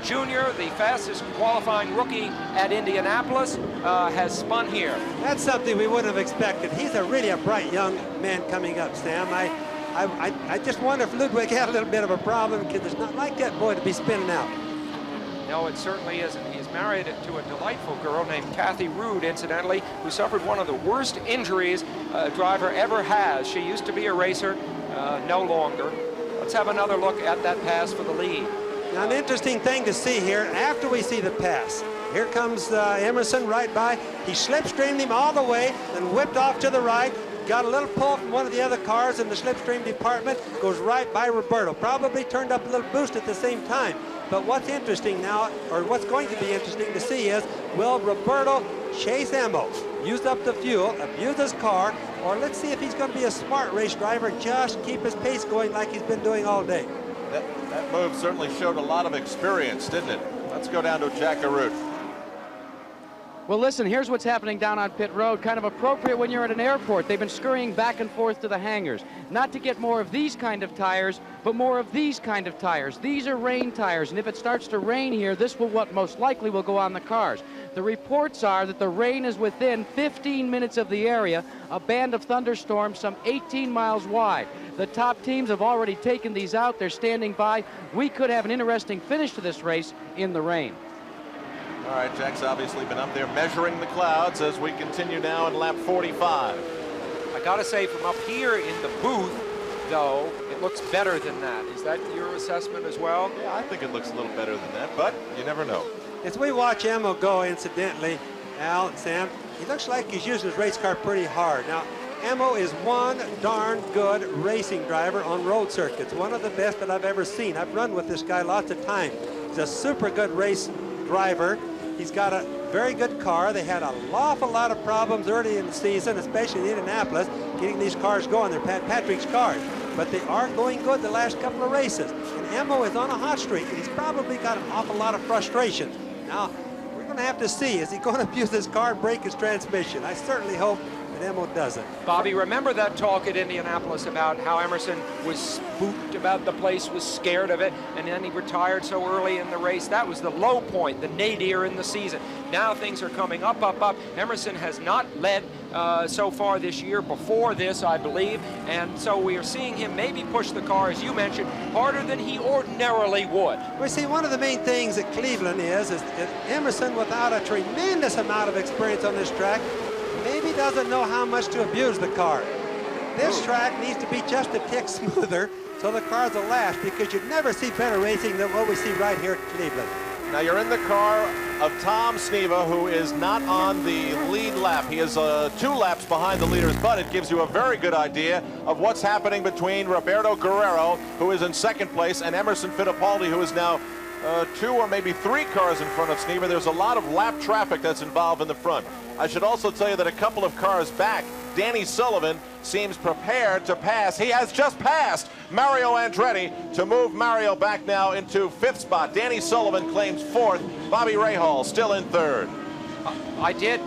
Jr., the fastest qualifying rookie at Indianapolis, has spun here. That's something we wouldn't have expected. He's really a bright young man coming up, Sam. I just wonder if Ludwig had a little bit of a problem, because it's not like that boy to be spinning out. No, it certainly isn't. He's married to a delightful girl named Kathy Rude, incidentally, who suffered one of the worst injuries a driver ever has. She used to be a racer, no longer. Let's have another look at that pass for the lead. Now, an interesting thing to see here, after we see the pass, here comes Emerson right by. He slipstreamed him all the way, then whipped off to the right, got a little pull from one of the other cars in the slipstream department, goes right by Roberto. Probably turned up a little boost at the same time. But what's interesting now, or what's going to be interesting to see is, will Roberto chase ammo, use up the fuel, abuse his car, or let's see if he's going to be a smart race driver, just keep his pace going like he's been doing all day. That move certainly showed a lot of experience, didn't it? Let's go down to Jack Arute. Well, listen, here's what's happening down on pit road. Kind of appropriate when you're at an airport. They've been scurrying back and forth to the hangars. Not to get more of these kind of tires, but more of these kind of tires. These are rain tires, and if it starts to rain here, this will what most likely will go on the cars. The reports are that the rain is within 15 minutes of the area, a band of thunderstorms some 18 miles wide. The top teams have already taken these out. They're standing by. We could have an interesting finish to this race in the rain. All right, Jack's obviously been up there measuring the clouds as we continue now in lap 45. I gotta say, from up here in the booth, though, it looks better than that. Is that your assessment as well? Yeah, I think it looks a little better than that, but you never know. As we watch Emmo go, incidentally, Al and Sam, he looks like he's using his race car pretty hard. Now, Emmo is one darn good racing driver on road circuits, one of the best that I've ever seen. I've run with this guy lots of times. He's a super good race driver. He's got a very good car. They had an awful lot of problems early in the season, especially in Indianapolis, getting these cars going. They're Pat Patrick's cars, but they are going good the last couple of races. And Emmo is on a hot streak, and he's probably got an awful lot of frustration. Now, we're going to have to see, is he going to abuse his car and break his transmission? I certainly hope that Emmo doesn't. Bobby, remember that talk at Indianapolis about how Emerson was spooked about the place, was scared of it, and then he retired so early in the race? That was the low point, the nadir in the season. Now things are coming up, up, up. Emerson has not led so far this year, before this, I believe, and so we are seeing him maybe push the car, as you mentioned, harder than he ordinarily would. We see one of the main things at Cleveland is that Emerson, without a tremendous amount of experience on this track, maybe doesn't know how much to abuse the car. This track needs to be just a tick smoother so the cars will last, because you'd never see better racing than what we see right here at Cleveland. Now you're in the car of Tom Sneva, who is not on the lead lap. He is 2 laps behind the leaders, but it gives you a very good idea of what's happening between Roberto Guerrero, who is in second place, and Emerson Fittipaldi, who is now 2 or maybe 3 cars in front of Sneva. There's a lot of lap traffic that's involved in the front. I should also tell you that a couple of cars back, Danny Sullivan seems prepared to pass. He has just passed Mario Andretti to move Mario back now into 5th spot. Danny Sullivan claims 4th. Bobby Rahal still in 3rd. I did.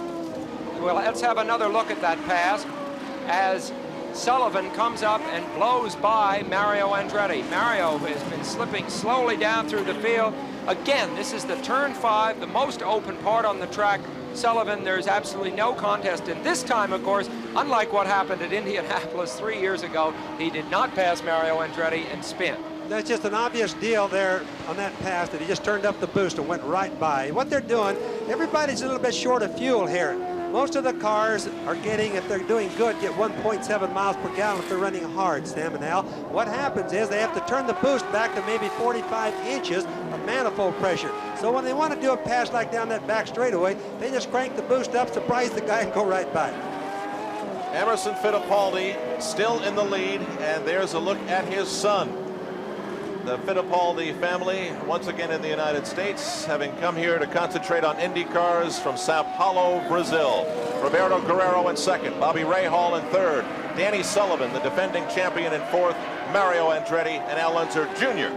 Well, let's have another look at that pass as Sullivan comes up and blows by Mario Andretti. Mario has been slipping slowly down through the field. Again, this is the turn 5, the most open part on the track. Sullivan, there's absolutely no contest. And this time, of course, unlike what happened at Indianapolis 3 years ago, he did not pass Mario Andretti and spin. That's just an obvious deal there on that pass, that he just turned up the boost and went right by. What they're doing, everybody's a little bit short of fuel here. Most of the cars are getting, if they're doing good, get 1.7 miles per gallon if they're running hard, Sam and Al. What happens is they have to turn the boost back to maybe 45 inches of manifold pressure. So when they want to do a pass like down that back straightaway, they just crank the boost up, surprise the guy, and go right by. Emerson Fittipaldi still in the lead, and there's a look at his son. The Fittipaldi family, once again in the United States, having come here to concentrate on Indy cars from Sao Paulo, Brazil. Roberto Guerrero in 2nd, Bobby Rahal in 3rd, Danny Sullivan, the defending champion, in 4th, Mario Andretti and Al Unser Jr.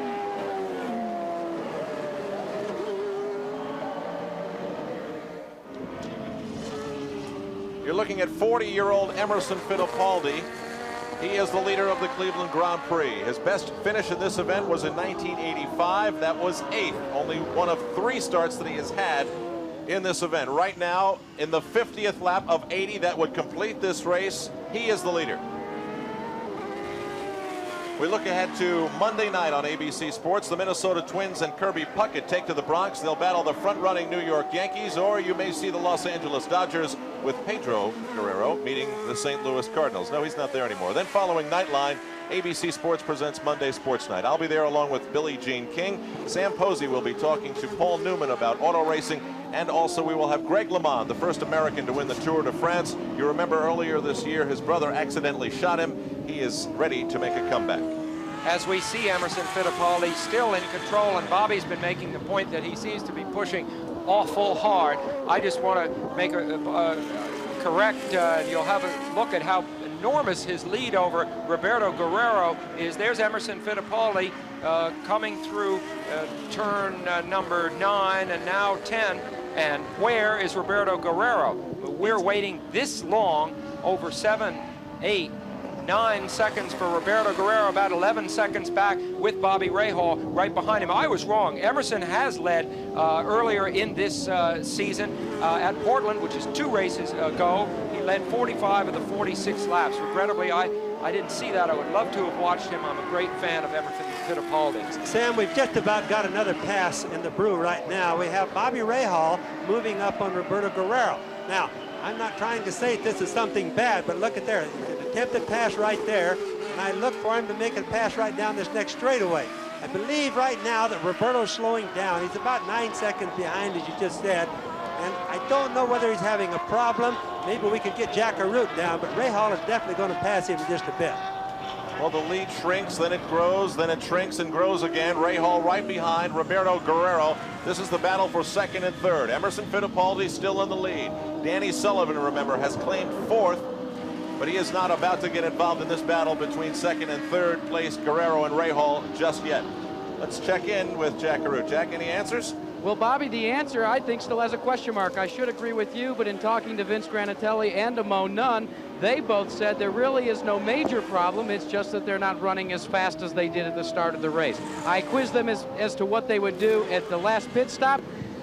You're looking at 40-year-old Emerson Fittipaldi. He is the leader of the Cleveland Grand Prix. His best finish in this event was in 1985. That was 8th, only one of 3 starts that he has had in this event. Right now, in the 50th lap of 80 that would complete this race, he is the leader. We look ahead to Monday night on ABC Sports. The Minnesota Twins and Kirby Puckett take to the Bronx. They'll battle the front-running New York Yankees, or you may see the Los Angeles Dodgers with Pedro Guerrero meeting the St. Louis Cardinals. No, he's not there anymore. Then following Nightline, ABC Sports presents Monday Sports Night. I'll be there along with Billie Jean King. Sam Posey will be talking to Paul Newman about auto racing, and also we will have Greg LeMond, the first American to win the Tour de France. You remember earlier this year his brother accidentally shot him. He is ready to make a comeback. As we see Emerson Fittipaldi still in control, and Bobby's been making the point that he seems to be pushing awful hard. I just want to make a correct, you'll have a look at how enormous his lead over Roberto Guerrero is. There's Emerson Fittipaldi coming through turn number 9 and now 10. And where is Roberto Guerrero? We're waiting this long, over 7, 8, 9 seconds for Roberto Guerrero, about 11 seconds back with Bobby Rahal right behind him. I was wrong. Emerson has led earlier in this season at Portland, which is 2 races ago. He led 45 of the 46 laps. Regrettably, I I didn't see that. I would love to have watched him. I'm a great fan of Emerson Fittipaldi. Sam, we've just about got another pass in the brew right now. We have Bobby Rahal moving up on Roberto Guerrero. Now, I'm not trying to say this is something bad, but look at there. An attempted pass right there, and I look for him to make a pass right down this next straightaway. I believe right now that Roberto's slowing down. He's about 9 seconds behind, as you just said. And I don't know whether he's having a problem. Maybe we could get Jack Arute down, but Rahal is definitely going to pass him in just a bit. Well, the lead shrinks, then it grows, then it shrinks and grows again. Rahal right behind Roberto Guerrero. This is the battle for second and third. Emerson Fittipaldi still in the lead. Danny Sullivan, remember, has claimed fourth, but he is not about to get involved in this battle between second and third place Guerrero and Rahal just yet. Let's check in with Jack Arute. Jack, any answers? Well, Bobby, the answer, I think, still has a question mark. I should agree with you, but in talking to Vince Granatelli and to Mo Nunn, they both said there really is no major problem. It's just that they're not running as fast as they did at the start of the race. I quizzed them as to what they would do at the last pit stop,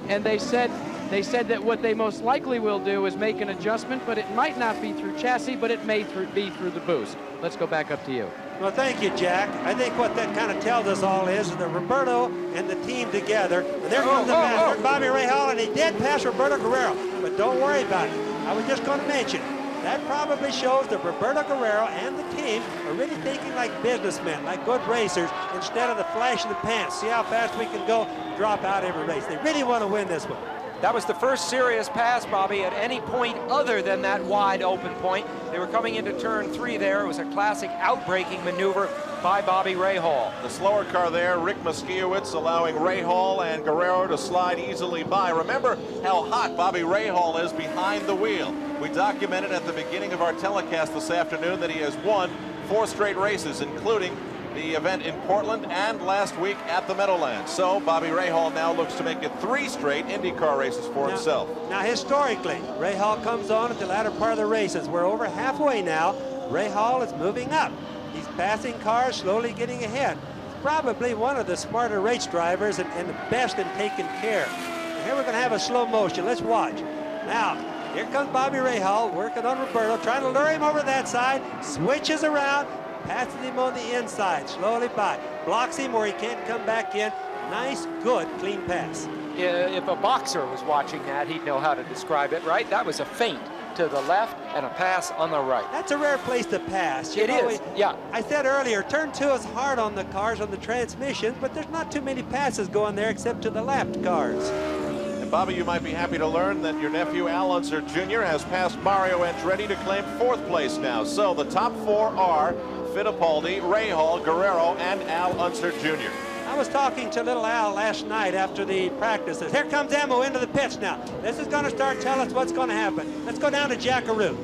and they said that what they most likely will do is make an adjustment, but it might not be through chassis, but it may be through the boost. Let's go back up to you. Well, thank you, Jack. I think what that kind of tells us all is that Roberto and the team together, and there comes the man, Bobby Rahal, and he did pass Roberto Guerrero, but don't worry about it. I was just going to mention, that probably shows that Roberto Guerrero and the team are really thinking like businessmen, like good racers, instead of the flash in the pants. See how fast we can go, drop out every race. They really want to win this one. That was the first serious pass, Bobby, at any point other than that wide open point. They were coming into turn 3 there. It was a classic outbraking maneuver by Bobby Rahal. The slower car there, Rick Muskiewicz, allowing Rahal and Guerrero to slide easily by. Remember how hot Bobby Rahal is behind the wheel. We documented at the beginning of our telecast this afternoon that he has won 4 straight races, including the event in Portland and last week at the Meadowlands. So Bobby Rahal now looks to make it 3 straight IndyCar races for himself. Now historically, Rahal comes on at the latter part of the races. We're over halfway now. Rahal is moving up. He's passing cars, slowly getting ahead. He's probably one of the smarter race drivers and the best in taking care. And here we're going to have a slow motion. Let's watch. Now, here comes Bobby Rahal working on Roberto, trying to lure him over that side, switches around, passes him on the inside, slowly by, blocks him where he can't come back in. Nice, good, clean pass. If a boxer was watching that, he'd know how to describe it, right? That was a feint to the left and a pass on the right. That's a rare place to pass. It is, yeah. I said earlier, turn 2 is hard on the cars, on the transmissions, but there's not too many passes going there except to the lapped cars. And Bobby, you might be happy to learn that your nephew Al Unser Jr. has passed Mario Andretti to claim 4th place now. So the top 4 are Fittipaldi, Rahal, Guerrero, and Al Unser Jr. I was talking to little Al last night after the practices. Here comes Emo into the pits now. This is going to start telling us what's going to happen. Let's go down to Jack Arute.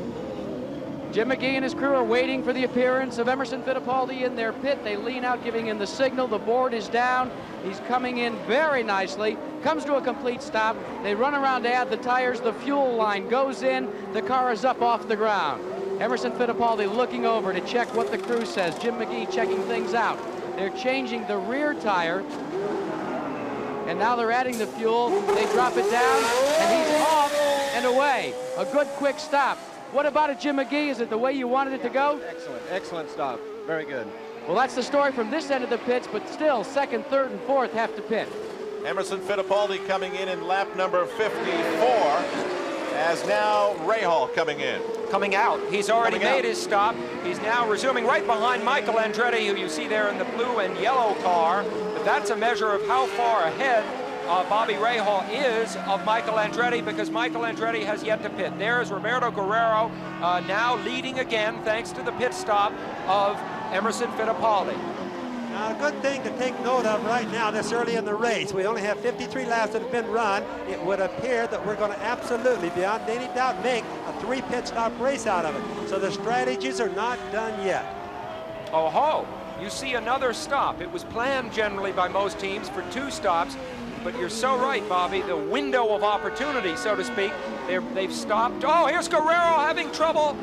Jim McGee and his crew are waiting for the appearance of Emerson Fittipaldi in their pit. They lean out, giving him the signal. The board is down. He's coming in very nicely. Comes to a complete stop. They run around to add the tires. The fuel line goes in. The car is up off the ground. Emerson Fittipaldi looking over to check what the crew says. Jim McGee checking things out. They're changing the rear tire. And now they're adding the fuel. They drop it down, and he's off and away. A good quick stop. What about it, Jim McGee? Is it the way you wanted it to go? Excellent, excellent stop. Very good. Well, that's the story from this end of the pits, but still, 2nd, 3rd, and 4th have to pit. Emerson Fittipaldi coming in lap number 54, as now Rahal coming in. Coming out. He's already made his stop. He's now resuming right behind Michael Andretti, who you see there in the blue and yellow car. But that's a measure of how far ahead Bobby Rahal is of Michael Andretti, because Michael Andretti has yet to pit. There's Roberto Guerrero now leading again thanks to the pit stop of Emerson Fittipaldi. Now, a good thing to take note of right now this early in the race. We only have 53 laps that have been run. It would appear that we're going to absolutely, beyond any doubt, make a 3 pit stop race out of it. So the strategies are not done yet. Oh ho! You see another stop. It was planned generally by most teams for 2 stops. But you're so right, Bobby. The window of opportunity, so to speak, they've stopped. Oh, here's Guerrero having trouble.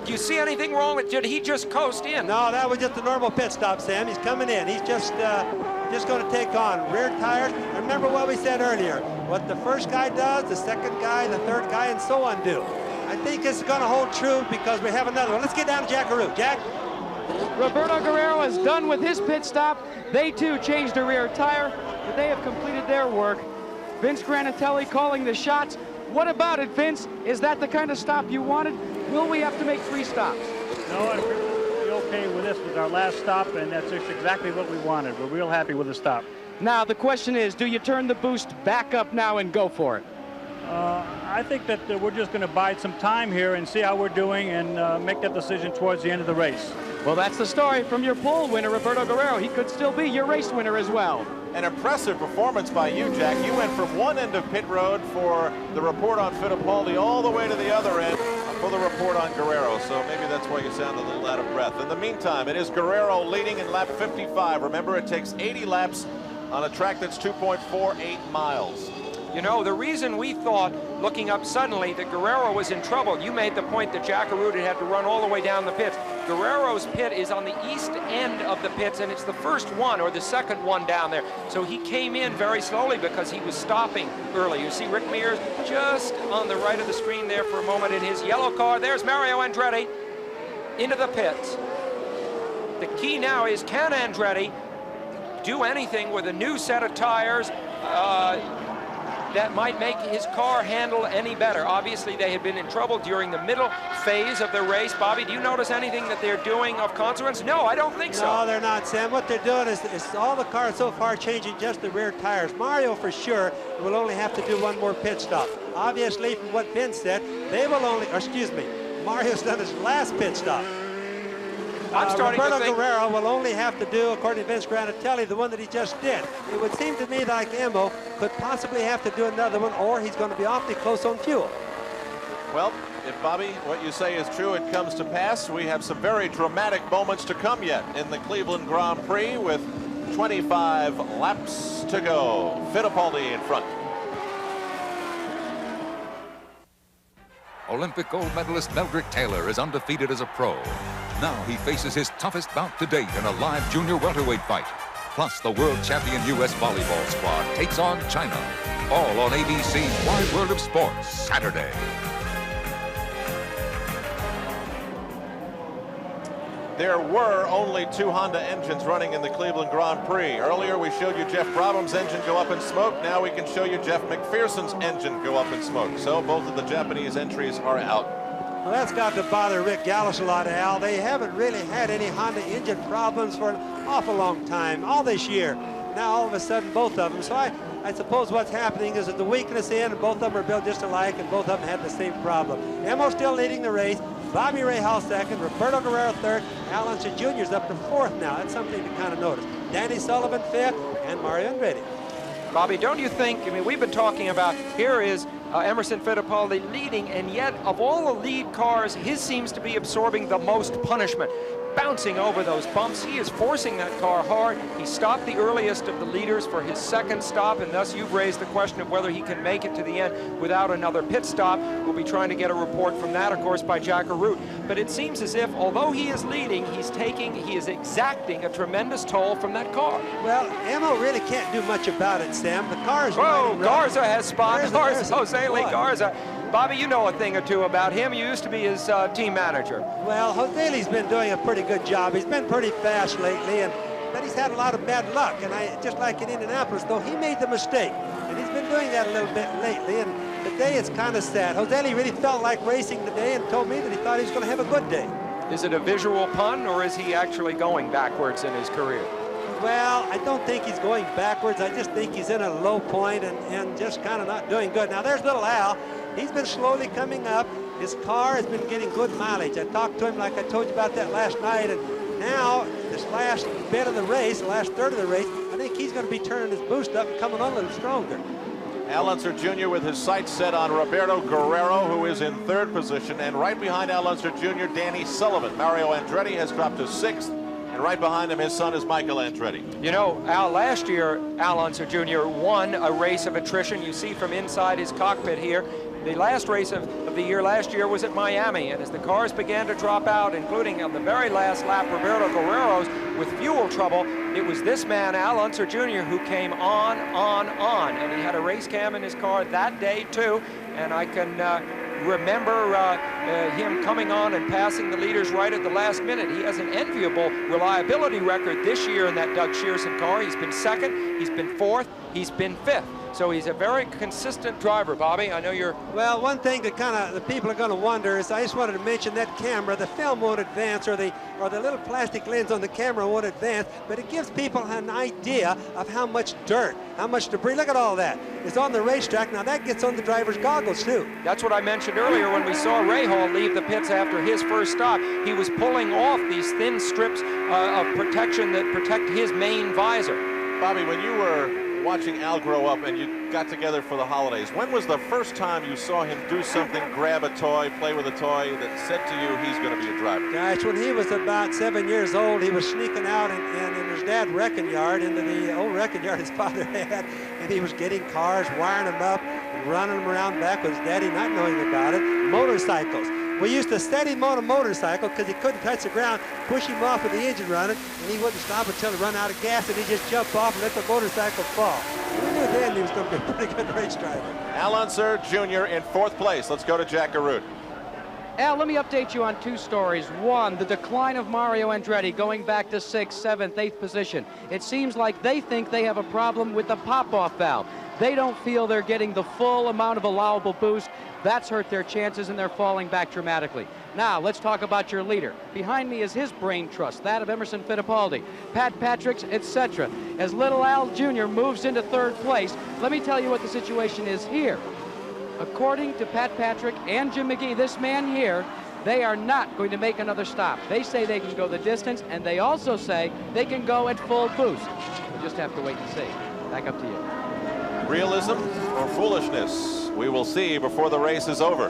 Do you see anything wrong with? Did he just coast in? No, that was just a normal pit stop, Sam. He's coming in. He's just going to take on rear tires. Remember what we said earlier. What the first guy does, the second guy, the third guy, and so on do. I think it's going to hold true because we have another one. Let's get down to Jack Arute. Jack? Roberto Guerrero is done with his pit stop. They too changed the rear tire, but they have completed their work. Vince Granatelli calling the shots. What about it, Vince? Is that the kind of stop you wanted? Will we have to make 3 stops? No, I'm really okay with this. Was our last stop, and that's just exactly what we wanted. We're real happy with the stop. Now, the question is, do you turn the boost back up now and go for it? I think that we're just going to bide some time here and see how we're doing and make that decision towards the end of the race. Well, that's the story from your pole winner, Roberto Guerrero. He could still be your race winner as well. An impressive performance by you, Jack. You went from one end of pit road for the report on Fittipaldi all the way to the other end for the report on Guerrero, so maybe that's why you sound a little out of breath. In the meantime, it is Guerrero leading in lap 55. Remember, it takes 80 laps on a track that's 2.48 miles. You know, the reason we thought, looking up suddenly, that Guerrero was in trouble, you made the point that Jack Arute had to run all the way down the pits. Guerrero's pit is on the east end of the pits, and it's the first one or the second one down there. So he came in very slowly because he was stopping early. You see Rick Mears just on the right of the screen there for a moment in his yellow car. There's Mario Andretti into the pits. The key now is, can Andretti do anything with a new set of tires that might make his car handle any better? Obviously, they had been in trouble during the middle phase of the race. Bobby, do you notice anything that they're doing of consequence? No, I don't think so. No, they're not, Sam. What they're doing is all the cars so far changing just the rear tires. Mario, for sure, will only have to do one more pit stop. Obviously, from what Vince said, they will only, or excuse me, Mario's done his last pit stop. I'm starting Roberto to think Guerrero will only have to do, according to Vince Granatelli, the one that he just did. It would seem to me like Emmo could possibly have to do another one, or he's going to be awfully close on fuel. Well, if Bobby, what you say is true, it comes to pass. We have some very dramatic moments to come yet in the Cleveland Grand Prix with 25 laps to go. Fittipaldi in front. Olympic gold medalist Meldrick Taylor is undefeated as a pro. Now he faces his toughest bout to date in a live junior welterweight fight. Plus, the world champion U.S. volleyball squad takes on China. All on ABC's Wide World of Sports, Saturday. There were only 2 Honda engines running in the Cleveland Grand Prix. Earlier we showed you Jeff Brabham's engine go up in smoke. Now we can show you Jeff McPherson's engine go up in smoke. So both of the Japanese entries are out. Well, that's got to bother Rick Gallis a lot, Al. They haven't really had any Honda engine problems for an awful long time, all this year. Now all of a sudden both of them. So I suppose what's happening is that the weakness in, and both of them are built just alike, and both of them had the same problem. Emmo still leading the race. Bobby Rahal second, Roberto Guerrero third, Al Unser Jr. is up to fourth now. That's something to kind of notice. Danny Sullivan fifth, and Mario Andretti. Bobby, don't you think, I mean, we've been talking about, here is Emerson Fittipaldi leading, and yet of all the lead cars, his seems to be absorbing the most punishment. Bouncing over those bumps, he is forcing that car hard. He stopped the earliest of the leaders for his second stop, and thus you've raised the question of whether he can make it to the end without another pit stop. We'll be trying to get a report from that, of course, by Jack Arute. But it seems as if, although he is leading, he is exacting a tremendous toll from that car. Well, Emmo really can't do much about it, Sam. The car is Whoa, riding Garza has spotted. Garza. Jose Lee Garza. Bobby, you know a thing or two about him. You used to be his team manager. Well, Jose Lee's been doing a pretty good job. He's been pretty fast lately, but he's had a lot of bad luck. And just like in Indianapolis, though, he made the mistake. And he's been doing that a little bit lately. And today it's kind of sad. Jose Lee really felt like racing today and told me that he thought he was going to have a good day. Is it a visual pun, or is he actually going backwards in his career? Well, I don't think he's going backwards. I just think he's in a low point and just kind of not doing good. Now, there's little Al. He's been slowly coming up. His car has been getting good mileage. I talked to him like I told you about that last night, and now this last bit of the race, the last third of the race, I think he's going to be turning his boost up and coming on a little stronger. Al Unser Jr. with his sights set on Roberto Guerrero, who is in third position, and right behind Al Unser Jr., Danny Sullivan. Mario Andretti has dropped to sixth, and right behind him, his son is Michael Andretti. You know, Al, last year, Al Unser Jr. won a race of attrition. You see from inside his cockpit here. The last race of the year last year was at Miami, and as the cars began to drop out, including on the very last lap, Roberto Guerrero's with fuel trouble, it was this man, Al Unser Jr., who came on, and he had a race cam in his car that day, too, and I can remember him coming on and passing the leaders right at the last minute. He has an enviable reliability record this year in that Doug Shearson car. He's been second, he's been fourth, he's been fifth. So he's a very consistent driver, Bobby. I know you're... Well, one thing that the people are going to wonder is, I just wanted to mention that camera, the film won't advance, or the little plastic lens on the camera won't advance, but it gives people an idea of how much dirt, how much debris. Look at all that. It's on the racetrack. Now that gets on the driver's goggles too. That's what I mentioned earlier when we saw Rahal leave the pits after his first stop. He was pulling off these thin strips of protection that protect his main visor. Bobby, when you were watching Al grow up and you got together for the holidays, when was the first time you saw him do something, grab a toy, play with a toy that said to you he's going to be a driver? Gosh, when he was about 7 years old, he was sneaking out in his dad's wrecking yard, into the old wrecking yard his father had, and he was getting cars, wiring them up, and running them around back with his daddy not knowing about it. Motorcycles. We used to steady him on a motorcycle because he couldn't touch the ground, push him off with the engine running, and he wouldn't stop until he run out of gas, and he'd just jump off and let the motorcycle fall. We knew then he was going to be a pretty good race driver. Al Unser Jr. in fourth place. Let's go to Jack Garut. Al, let me update you on two stories. One, the decline of Mario Andretti going back to 6th, 7th, 8th position. It seems like they think they have a problem with the pop-off valve. They don't feel they're getting the full amount of allowable boost. That's hurt their chances, and they're falling back dramatically. Now, let's talk about your leader. Behind me is his brain trust, that of Emerson Fittipaldi, Pat Patrick's, etc. As little Al Jr. moves into third place, let me tell you what the situation is here. According to Pat Patrick and Jim McGee, this man here, they are not going to make another stop. They say they can go the distance, and they also say they can go at full boost. We'll just have to wait and see. Back up to you. Realism or foolishness? We will see before the race is over.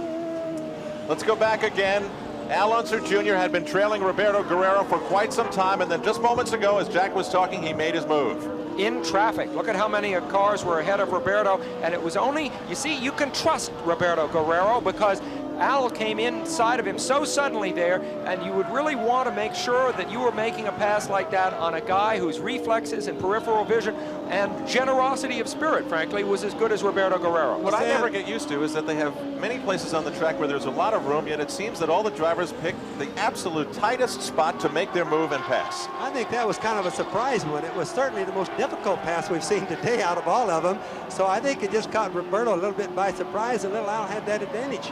Let's go back again. Al Unser Jr. had been trailing Roberto Guerrero for quite some time, and then just moments ago, as Jack was talking, he made his move. In traffic. Look at how many cars were ahead of Roberto, and it was only, you see, you can trust Roberto Guerrero because Al came inside of him so suddenly there, and you would really want to make sure that you were making a pass like that on a guy whose reflexes and peripheral vision and generosity of spirit, frankly, was as good as Roberto Guerrero. What I never get used to is that they have many places on the track where there's a lot of room, yet it seems that all the drivers pick the absolute tightest spot to make their move and pass. I think that was kind of a surprise one. It was certainly the most difficult pass we've seen today out of all of them. So I think it just caught Roberto a little bit by surprise, and little Al had that advantage.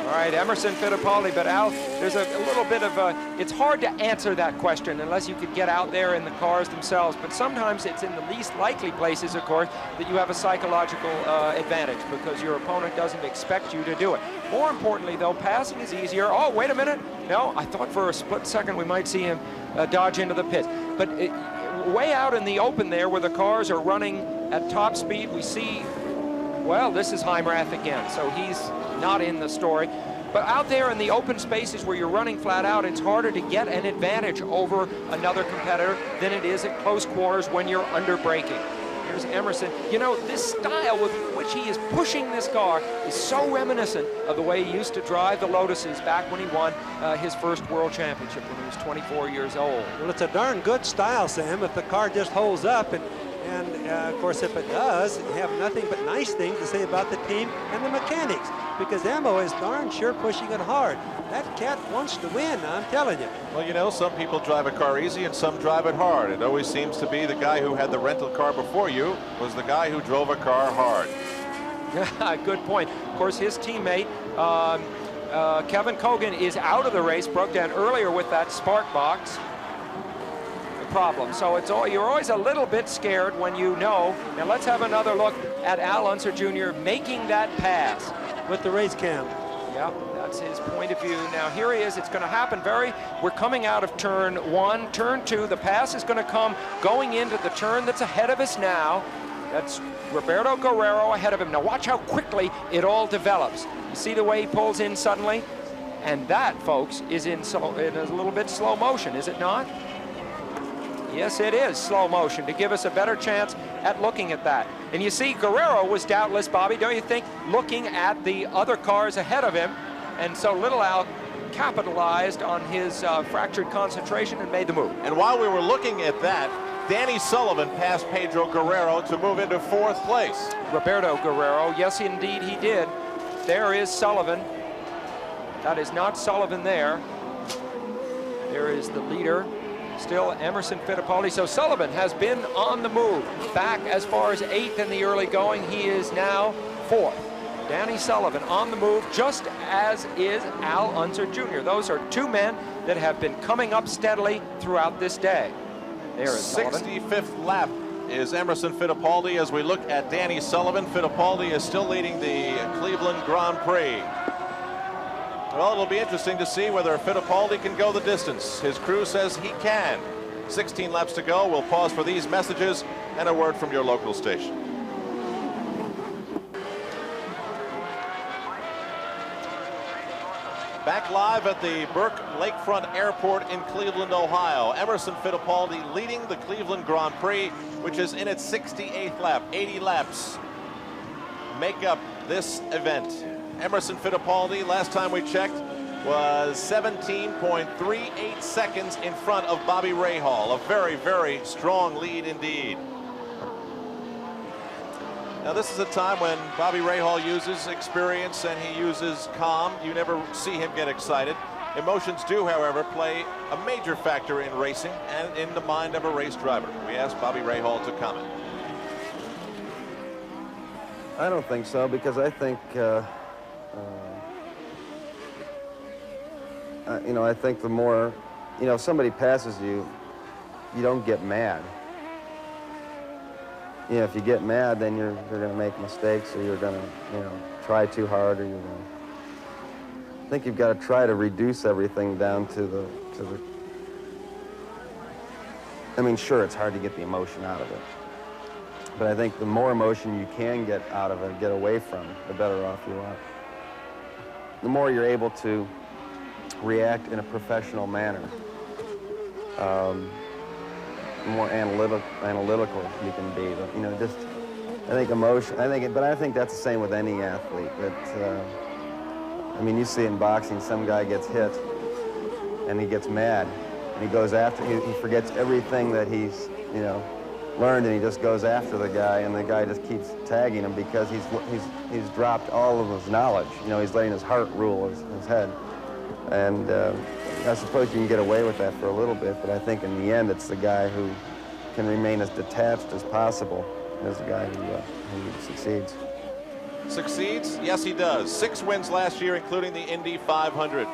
All right, Emerson Fittipaldi, but Al, there's a little bit of a, it's hard to answer that question unless you could get out there in the cars themselves, but sometimes it's in the least likely places, of course, that you have a psychological advantage because your opponent doesn't expect you to do it. More importantly, though, passing is easier. Oh, wait a minute. No, I thought for a split second we might see him dodge into the pits. But way out in the open there where the cars are running at top speed, we see, well, this is Heimrath again, so he's not in the story. But out there in the open spaces where you're running flat out, it's harder to get an advantage over another competitor than it is at close quarters when you're under braking. Here's Emerson. You know, this style with which he is pushing this car is so reminiscent of the way he used to drive the Lotuses back when he won his first world championship when he was 24 years old. Well, it's a darn good style, Sam, if the car just holds up. And of course, if it does, you have nothing but nice things to say about the team and the mechanics, because Emo is darn sure pushing it hard. That cat wants to win, I'm telling you. Well, you know, some people drive a car easy and some drive it hard. It always seems to be the guy who had the rental car before you was the guy who drove a car hard. Good point. Of course, his teammate, Kevin Cogan, is out of the race, broke down earlier with that spark box problem. So it's all, you're always a little bit scared when you know. Now let's have another look at Al Unser Jr. making that pass. With the race cam. Yep, that's his point of view. Now here he is. It's going to happen we're coming out of turn 1, turn 2. The pass is going to come going into the turn that's ahead of us now. That's Roberto Guerrero ahead of him. Now watch how quickly it all develops. You see the way he pulls in suddenly? And that, folks, is in a little bit slow motion, is it not? Yes, it is slow motion to give us a better chance at looking at that. And you see, Guerrero was doubtless, Bobby, don't you think, looking at the other cars ahead of him. And so little Al capitalized on his fractured concentration and made the move. And while we were looking at that, Danny Sullivan passed Pedro Guerrero to move into 4th place. Roberto Guerrero, yes, indeed he did. there is Sullivan. That is not Sullivan there. There is the leader, still Emerson Fittipaldi. So Sullivan has been on the move, back as far as 8th in the early going. He is now 4th. Danny Sullivan on the move, just as is Al Unser Jr. Those are two men that have been coming up steadily throughout this day. There is Sullivan. 65th lap is Emerson Fittipaldi. As we look at Danny Sullivan, Fittipaldi is still leading the Cleveland Grand Prix. Well, it'll be interesting to see whether Fittipaldi can go the distance. His crew says he can. 16 laps to go. We'll pause for these messages and a word from your local station. Back live at the Burke Lakefront Airport in Cleveland, Ohio. Emerson Fittipaldi leading the Cleveland Grand Prix, which is in its 68th lap. 80 laps make up this event. Emerson Fittipaldi, last time we checked, was 17.38 seconds in front of Bobby Rahal. A very, very strong lead indeed. Now, this is a time when Bobby Rahal uses experience and he uses calm. You never see him get excited. Emotions do, however, play a major factor in racing and in the mind of a race driver. We asked Bobby Rahal to comment. I don't think so, because I think, you know, I think the more, you know, if somebody passes you, you don't get mad. You know, if you get mad, then you're going to make mistakes, or you're going to, you know, try too hard, or you're going to... I think you've got to try to reduce everything down to the... I mean, sure, it's hard to get the emotion out of it. But I think the more emotion you can get out of it, get away from, the better off you are. The more you're able to react in a professional manner. More analytical you can be. You know, just, I think emotion, but I think that's the same with any athlete. That, I mean, you see in boxing, some guy gets hit and he gets mad and he goes after, he forgets everything that he's, you know, learned, and he just goes after the guy, and the guy just keeps tagging him because he's dropped all of his knowledge. You know, he's letting his heart rule his head. And I suppose you can get away with that for a little bit, but I think in the end it's the guy who can remain as detached as possible as the guy who succeeds. Succeeds? Yes, he does. 6 wins last year, including the Indy 500,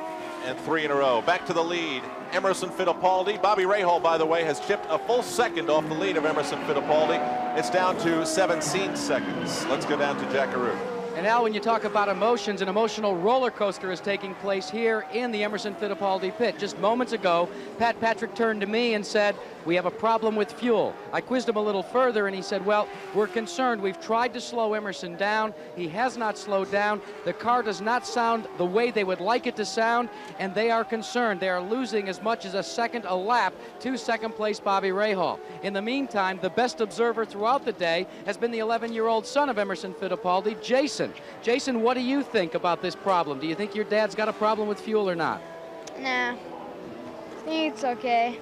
and 3 in a row. Back to the lead, Emerson Fittipaldi. Bobby Rahal, by the way, has chipped a full second off the lead of Emerson Fittipaldi. It's down to 17 seconds. Let's go down to Jackaroo. And now when you talk about emotions, an emotional roller coaster is taking place here in the Emerson Fittipaldi pit. Just moments ago, Pat Patrick turned to me and said, we have a problem with fuel. I quizzed him a little further and he said, well, we're concerned. We've tried to slow Emerson down. He has not slowed down. The car does not sound the way they would like it to sound, and they are concerned. They are losing as much as a second a lap to second place Bobby Rahal. In the meantime, the best observer throughout the day has been the 11-year-old son of Emerson Fittipaldi, Jason. Jason, what do you think about this problem? Do you think your dad's got a problem with fuel or not? Nah, I think it's okay.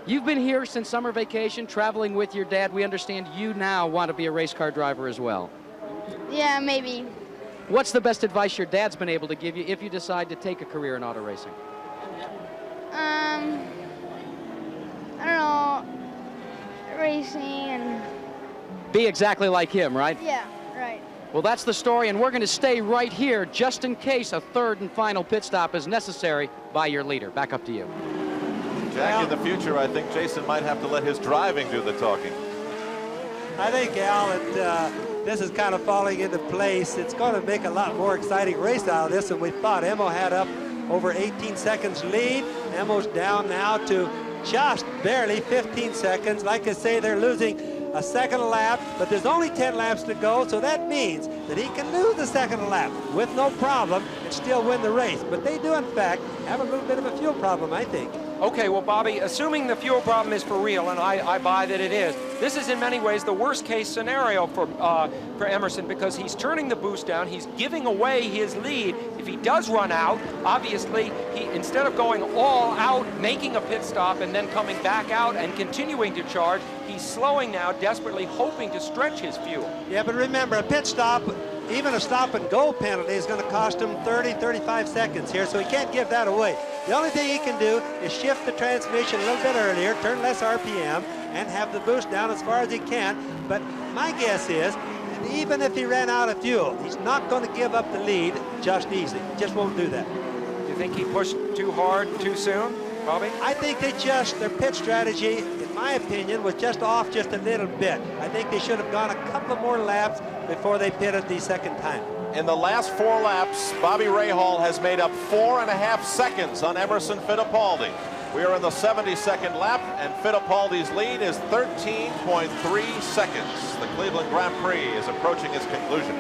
You've been here since summer vacation, traveling with your dad. We understand you now want to be a race car driver as well. Yeah, maybe. What's the best advice your dad's been able to give you if you decide to take a career in auto racing? I don't know, racing and... Be exactly like him, right? Yeah, right. Well, that's the story, and we're going to stay right here just in case a third and final pit stop is necessary by your leader. Back up to you. Jack, in the future, I think Jason might have to let his driving do the talking. I think, Al, that this is kind of falling into place. It's going to make a lot more exciting race out of this than we thought. Emmo had up over 18 seconds lead. Emmo's down now to just barely 15 seconds. Like I say, they're losing a second lap, but there's only 10 laps to go, so that means that he can lose the second lap with no problem and still win the race. But they do, in fact, have a little bit of a fuel problem, I think. Okay, well, Bobby, assuming the fuel problem is for real, and I buy that it is, this is in many ways the worst-case scenario for Emerson, because he's turning the boost down, he's giving away his lead. If he does run out, obviously, he, instead of going all out, making a pit stop, and then coming back out and continuing to charge, he's slowing now, desperately hoping to stretch his fuel. Yeah, but remember, a pit stop even a stop-and-go penalty is going to cost him 30, 35 seconds here, so he can't give that away. The only thing he can do is shift the transmission a little bit earlier, turn less RPM, and have the boost down as far as he can. But my guess is, even if he ran out of fuel, he's not going to give up the lead just easy. Just won't do that. Do you think he pushed too hard too soon, Bobby? I think their pit strategy, in my opinion, was just off just a little bit. I think they should have gone a couple of more laps before they pitted the second time. In the last 4 laps, Bobby Rahal has made up 4.5 seconds on Emerson Fittipaldi. We are in the 72nd lap, and Fittipaldi's lead is 13.3 seconds. The Cleveland Grand Prix is approaching its conclusion.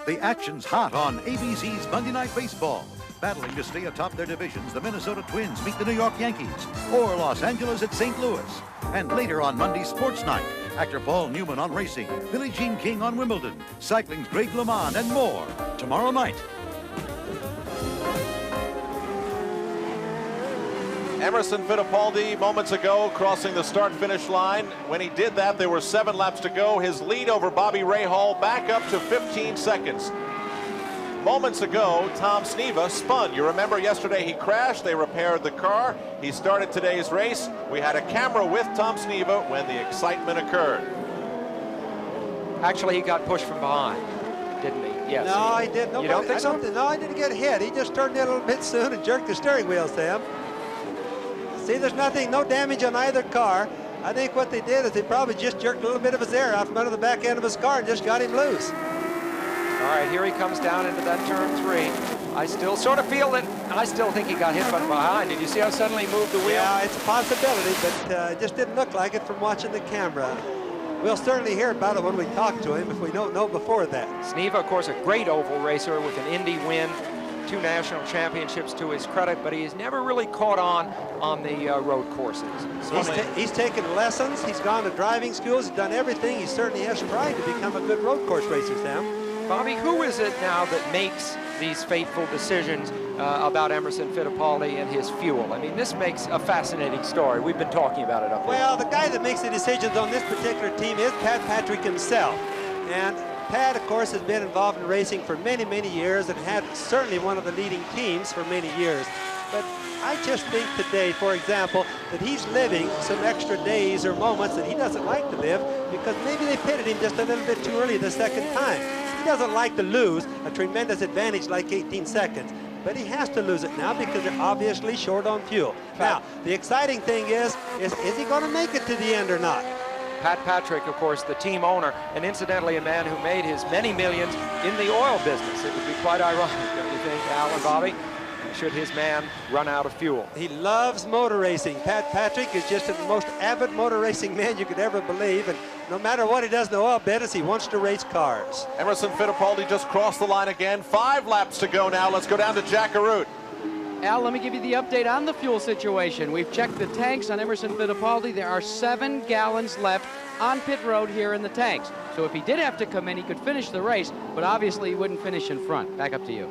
The action's hot on ABC's Monday Night Baseball. Battling to stay atop their divisions, the Minnesota Twins meet the New York Yankees, or Los Angeles at St. Louis. And later on Monday Sports Night, actor Paul Newman on racing, Billie Jean King on Wimbledon, cycling's Greg LeMond, and more tomorrow night. Emerson Fittipaldi moments ago crossing the start-finish line. When he did that, there were 7 laps to go. His lead over Bobby Rahal back up to 15 seconds. Moments ago, Tom Sneva spun. You remember yesterday he crashed. They repaired the car. He started today's race. We had a camera with Tom Sneva when the excitement occurred. Actually, he got pushed from behind, didn't he? Yes. No, he didn't. Nobody, you don't think so? No, he didn't get hit. He just turned in a little bit soon and jerked the steering wheel, Sam. See, there's no damage on either car. I think what they did is they probably just jerked a little bit of his air out from under the back end of his car and just got him loose. All right, here he comes down into that turn 3. I still sort of feel that, I still think he got hit from behind. Did you see how suddenly he moved the wheel? Yeah, it's a possibility, but it just didn't look like it from watching the camera. We'll certainly hear about it when we talk to him if we don't know before that. Sneva, of course, a great oval racer with an Indy win, 2 national championships to his credit, but he's never really caught on the road courses. So he's taken lessons. He's gone to driving schools. He's done everything. He certainly has tried to become a good road course racer, Sam. Bobby, who is it now that makes these fateful decisions about Emerson Fittipaldi and his fuel? I mean, this makes a fascinating story. We've been talking about it up here. Well, the guy that makes the decisions on this particular team is Pat Patrick himself. And Pat, of course, has been involved in racing for many, many years and had certainly one of the leading teams for many years. But I just think today, for example, that he's living some extra days or moments that he doesn't like to live because maybe they pitted him just a little bit too early the second time. He doesn't like to lose a tremendous advantage like 18 seconds, but he has to lose it now because they're obviously short on fuel. Now, the exciting thing is he going to make it to the end or not? Pat Patrick, of course, the team owner, and incidentally a man who made his many millions in the oil business. It would be quite ironic, don't you think, Al and Bobby, should his man run out of fuel. He loves motor racing. Pat Patrick is just the most avid motor racing man you could ever believe, and no matter what he does in the oil business, he wants to race cars. Emerson Fittipaldi just crossed the line again. 5 laps to go now. Let's go down to Jack Arute. Al, let me give you the update on the fuel situation. We've checked the tanks on Emerson Fittipaldi. There are 7 gallons left on pit road here in the tanks. So if he did have to come in, he could finish the race, but obviously he wouldn't finish in front. Back up to you.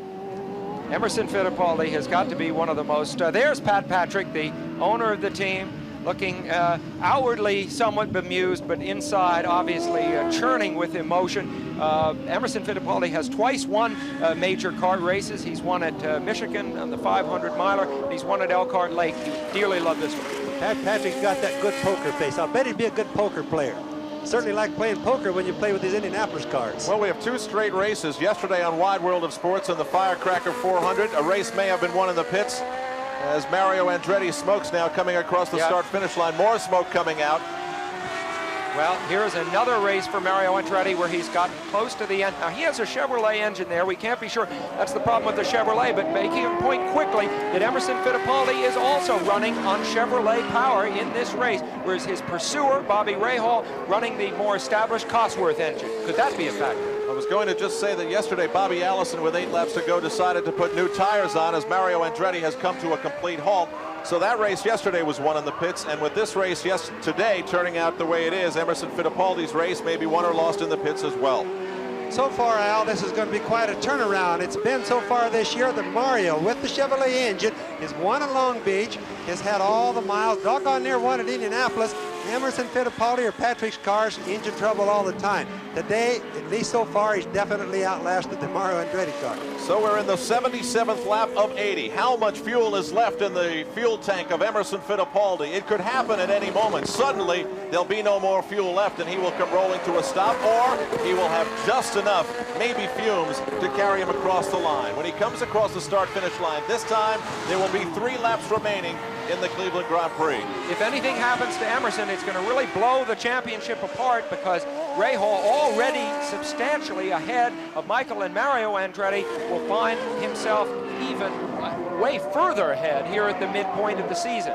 Emerson Fittipaldi has got to be one of the most, there's Pat Patrick, the owner of the team, looking outwardly somewhat bemused, but inside obviously churning with emotion. Emerson Fittipaldi has twice won major kart races. He's won at Michigan on the 500-miler, and he's won at Elkhart Lake. He dearly loved this one. Pat Patrick's got that good poker face. I'll bet he'd be a good poker player. Certainly like playing poker when you play with these Indianapolis cars. Well, we have 2 straight races. Yesterday on Wide World of Sports in the Firecracker 400, a race may have been won in the pits as Mario Andretti smokes now coming across the start-finish line. More smoke coming out. Well, here's another race for Mario Andretti where he's gotten close to the end. Now, he has a Chevrolet engine there. We can't be sure that's the problem with the Chevrolet, but making a point quickly that Emerson Fittipaldi is also running on Chevrolet power in this race, whereas his pursuer, Bobby Rahal, running the more established Cosworth engine. Could that be a factor? I was going to just say that yesterday Bobby Allison, with 8 laps to go, decided to put new tires on as Mario Andretti has come to a complete halt. So that race yesterday was won in the pits, and with this race today turning out the way it is, Emerson Fittipaldi's race may be won or lost in the pits as well. So far, Al, this is going to be quite a turnaround. It's been so far this year that Mario, with the Chevrolet engine, has won at Long Beach, has had all the miles, doggone near won at Indianapolis, Emerson Fittipaldi or Patrick's cars, engine trouble all the time. Today, at least so far, he's definitely outlasted the Mario Andretti car. So we're in the 77th lap of 80. How much fuel is left in the fuel tank of Emerson Fittipaldi? It could happen at any moment. Suddenly, there'll be no more fuel left, and he will come rolling to a stop, or he will have just enough, maybe fumes, to carry him across the line. When he comes across the start-finish line, this time, there will be 3 laps remaining in the Cleveland Grand Prix. If anything happens to Emerson, it's going to really blow the championship apart, because Ray Hall, already substantially ahead of Michael and Mario Andretti, will find himself even way further ahead here at the midpoint of the season.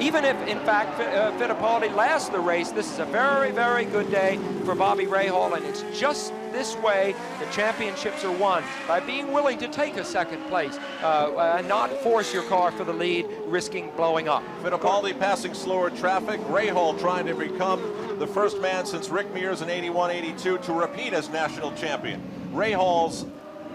Even if, in fact, Fittipaldi lasts the race, this is a very, very good day for Bobby Rahal, and it's just this way the championships are won, by being willing to take a second place and not force your car for the lead, risking blowing up. Fittipaldi passing slower traffic. Rahal trying to become the first man since Rick Mears in 81-82 to repeat as national champion. Rahal's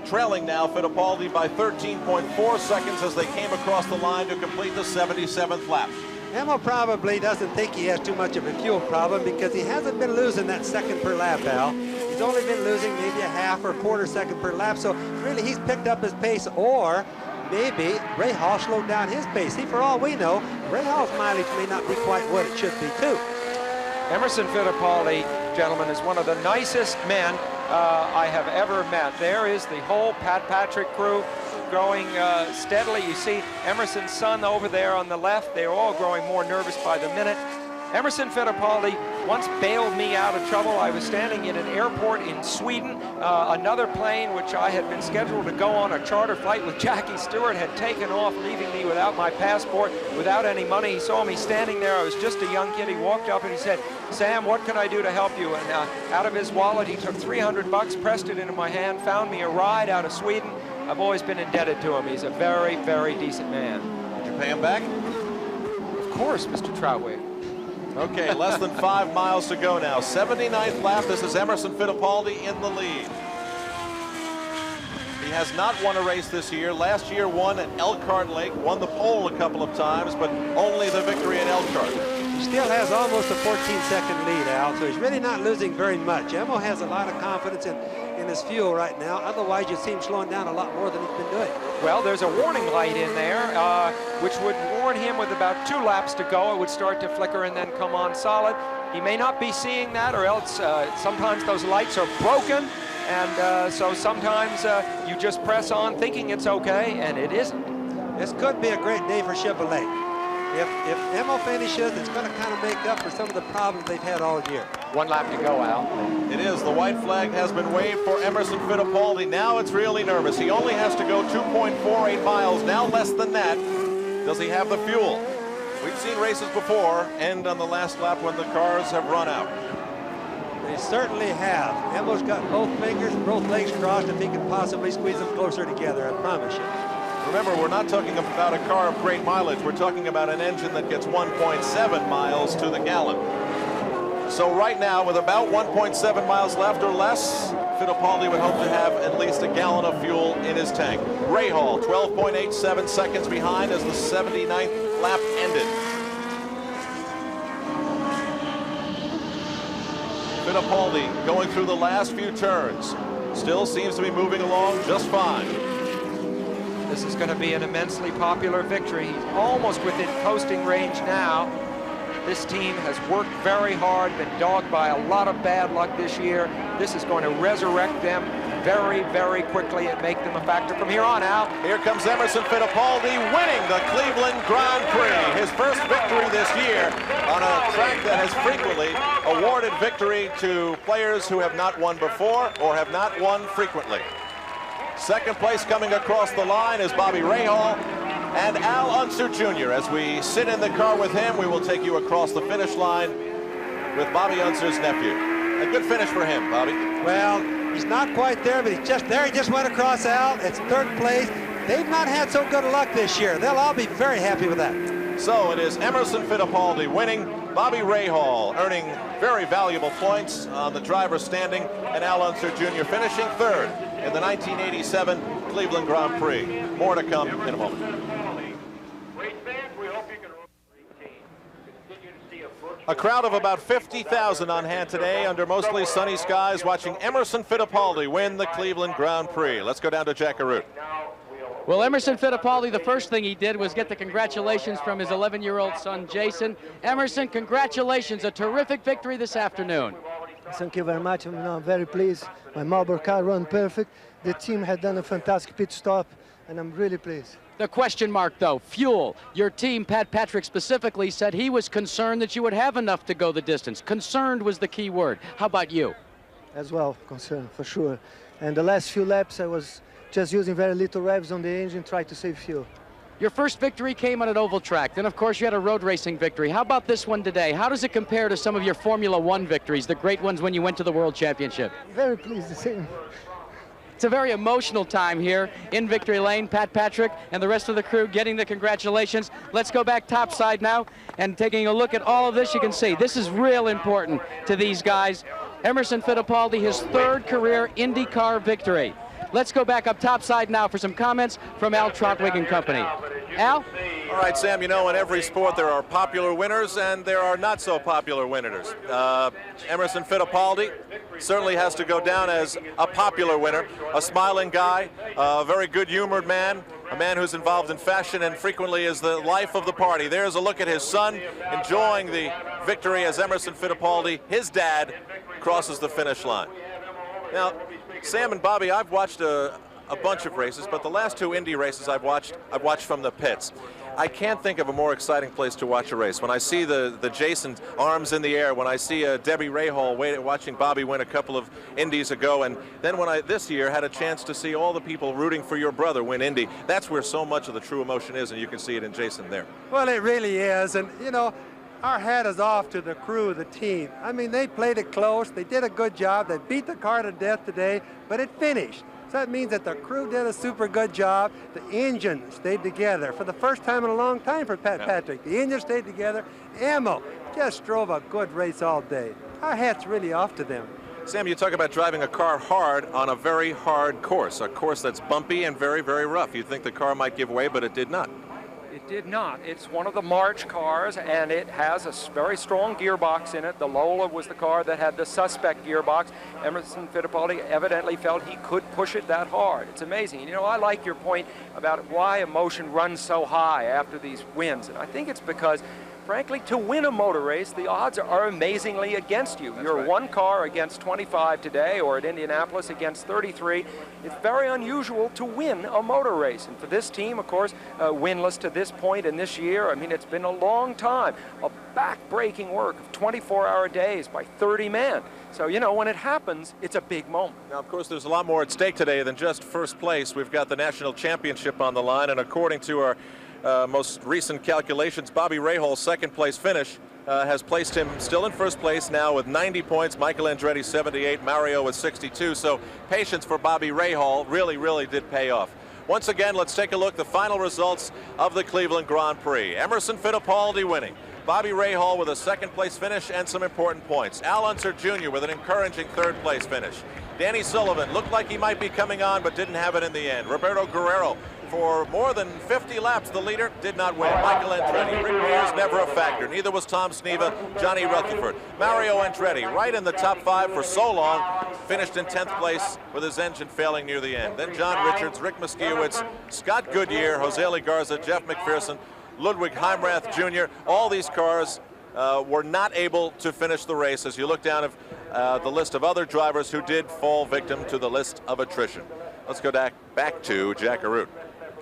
trailing now Fittipaldi by 13.4 seconds as they came across the line to complete the 77th lap. Emil probably doesn't think he has too much of a fuel problem, because he hasn't been losing that second per lap, Al. He's only been losing maybe a half or a quarter second per lap, so really he's picked up his pace, or maybe Rahal slowed down his pace. See, for all we know, Rahal's mileage may not be quite what it should be, too. Emerson Fittipaldi, gentlemen, is one of the nicest men I have ever met. There is the whole Pat Patrick crew growing steadily. You see Emerson's son over there on the left. They're all growing more nervous by the minute. Emerson Fittipaldi once bailed me out of trouble. I was standing in an airport in Sweden. Another plane, which I had been scheduled to go on a charter flight with Jackie Stewart, had taken off, leaving me without my passport, without any money. He saw me standing there. I was just a young kid. He walked up and he said, "Sam, what can I do to help you?" And out of his wallet, he took 300 bucks, pressed it into my hand, found me a ride out of Sweden. I've always been indebted to him. He's a very, very decent man. Did you pay him back? Of course, Mr. Troutwig. Okay, less than 5 miles to go now. 79th lap. This is Emerson Fittipaldi in the lead. He has not won a race this year. Last year won at Elkhart Lake, won the pole a couple of times, but only the victory at Elkhart. He still has almost a 14-second lead, Al, so he's really not losing very much. Emil has a lot of confidence in his fuel right now. Otherwise, you see him slowing down a lot more than he's been doing. Well, there's a warning light in there, which would warn him with about 2 laps to go. It would start to flicker and then come on solid. He may not be seeing that, or else sometimes those lights are broken, and so sometimes you just press on thinking it's okay, and it isn't. This could be a great day for Chevrolet. If Emil finishes, it's going to kind of make up for some of the problems they've had all year. 1 lap to go, Al. It is. The white flag has been waved for Emerson Fittipaldi. Now it's really nervous. He only has to go 2.48 miles, now less than that. Does he have the fuel? We've seen races before end on the last lap when the cars have run out. They certainly have. Emil's got both fingers and both legs crossed if he can possibly squeeze them closer together, I promise you. Remember, we're not talking about a car of great mileage. We're talking about an engine that gets 1.7 miles to the gallon. So right now, with about 1.7 miles left or less, Fittipaldi would hope to have at least a gallon of fuel in his tank. Rahal, 12.87 seconds behind as the 79th lap ended. Fittipaldi going through the last few turns. Still seems to be moving along just fine. This is going to be an immensely popular victory. He's almost within coasting range now. This team has worked very hard, been dogged by a lot of bad luck this year. This is going to resurrect them very, very quickly and make them a factor from here on out. Here comes Emerson Fittipaldi winning the Cleveland Grand Prix. His first victory this year on a track that has frequently awarded victory to players who have not won before or have not won frequently. Second place coming across the line is Bobby Rahal and Al Unser Jr. As we sit in the car with him, we will take you across the finish line with Bobby Unser's nephew. A good finish for him, Bobby. Well, he's not quite there, but he's just there. He just went across Al. It's 3rd place. They've not had so good a luck this year. They'll all be very happy with that. So it is Emerson Fittipaldi winning, Bobby Rahal earning very valuable points on the driver's standing, and Al Unser Jr. finishing 3rd in the 1987 Cleveland Grand Prix. More to come in a moment. Race fans, we hope you can continue to see a virtual A crowd of about 50,000 on hand today under mostly sunny skies watching Emerson Fittipaldi win the Cleveland Grand Prix. Let's go down to Jack Arute. Well, Emerson Fittipaldi, the first thing he did was get the congratulations from his 11-year-old son, Jason. Emerson, congratulations, a terrific victory this afternoon. Thank you very much. I'm very pleased. My Marlboro car ran perfect. The team had done a fantastic pit stop, and I'm really pleased. The question mark, though, fuel. Your team, Pat Patrick specifically, said he was concerned that you would have enough to go the distance. Concerned was the key word. How about you? As well, concerned, for sure. And the last few laps, I was just using very little revs on the engine, trying to save fuel. Your first victory came on an oval track. Then, of course, you had a road racing victory. How about this one today? How does it compare to some of your Formula One victories, the great ones when you went to the World Championship? Very pleased to see him. It's a very emotional time here in Victory Lane. Pat Patrick and the rest of the crew getting the congratulations. Let's go back topside now and taking a look at all of this. You can see this is real important to these guys. Emerson Fittipaldi, his third career IndyCar victory. Let's go back up topside now for some comments from Al Trotwig and company. Al? All right, Sam, you know, in every sport there are popular winners and there are not so popular winners. Emerson Fittipaldi certainly has to go down as a popular winner, a smiling guy, a very good-humored man, a man who's involved in fashion and frequently is the life of the party. There's a look at his son enjoying the victory as Emerson Fittipaldi, his dad, crosses the finish line. Now, Sam and Bobby, I've watched a bunch of races, but the last two Indy races I've watched from the pits. I can't think of a more exciting place to watch a race. When I see the Jason arms in the air, when I see Debbie Rahal watching Bobby win a couple of Indies ago, and then when I this year had a chance to see all the people rooting for your brother win Indy, that's where so much of the true emotion is, and you can see it in Jason there. Well, it really is, and you know, our hat is off to the crew, the team. I mean, they played it close. They did a good job. They beat the car to death today, but it finished. So that means that the crew did a super good job. The engine stayed together for the first time in a long time for Pat Patrick. The engine stayed together. Emmo just drove a good race all day. Our hat's really off to them. Sam, you talk about driving a car hard on a very hard course, a course that's bumpy and very, very rough. You'd think the car might give way, but it did not. It did not. It's one of the March cars, and it has a very strong gearbox in it. The Lola was the car that had the suspect gearbox. Emerson Fittipaldi evidently felt he could push it that hard. It's amazing. You know, I like your point about why emotion runs so high after these wins, and I think it's because, frankly, to win a motor race, the odds are amazingly against you. You're right. One car against 25 today, or at Indianapolis against 33. It's very unusual to win a motor race. And for this team, of course, winless to this point in this year, I mean, it's been a long time. A back-breaking work of 24-hour days by 30 men. So, you know, when it happens, it's a big moment. Now, of course, there's a lot more at stake today than just first place. We've got the national championship on the line, and according to our most recent calculations, Bobby Rahal's second-place finish has placed him still in first place now with 90 points. Michael Andretti 78, Mario with 62. So patience for Bobby Rahal really did pay off. Once again, let's take a look at the final results of the Cleveland Grand Prix. Emerson Fittipaldi winning. Bobby Rahal with a second-place finish and some important points. Al Unser Jr. with an encouraging third-place finish. Danny Sullivan looked like he might be coming on, but didn't have it in the end. Roberto Guerrero, for more than 50 laps, the leader, did not win. Michael Andretti, Rick Mears, never a factor. Neither was Tom Sneva, Johnny Rutherford. Mario Andretti, right in the top 5 for so long, finished in 10th place with his engine failing near the end. Then John Richards, Rick Muskiewicz, Scott Goodyear, Jose Legarza, Jeff McPherson, Ludwig Heimrath Jr. All these cars were not able to finish the race as you look down at the list of other drivers who did fall victim to the list of attrition. Let's go back to Jack Arute.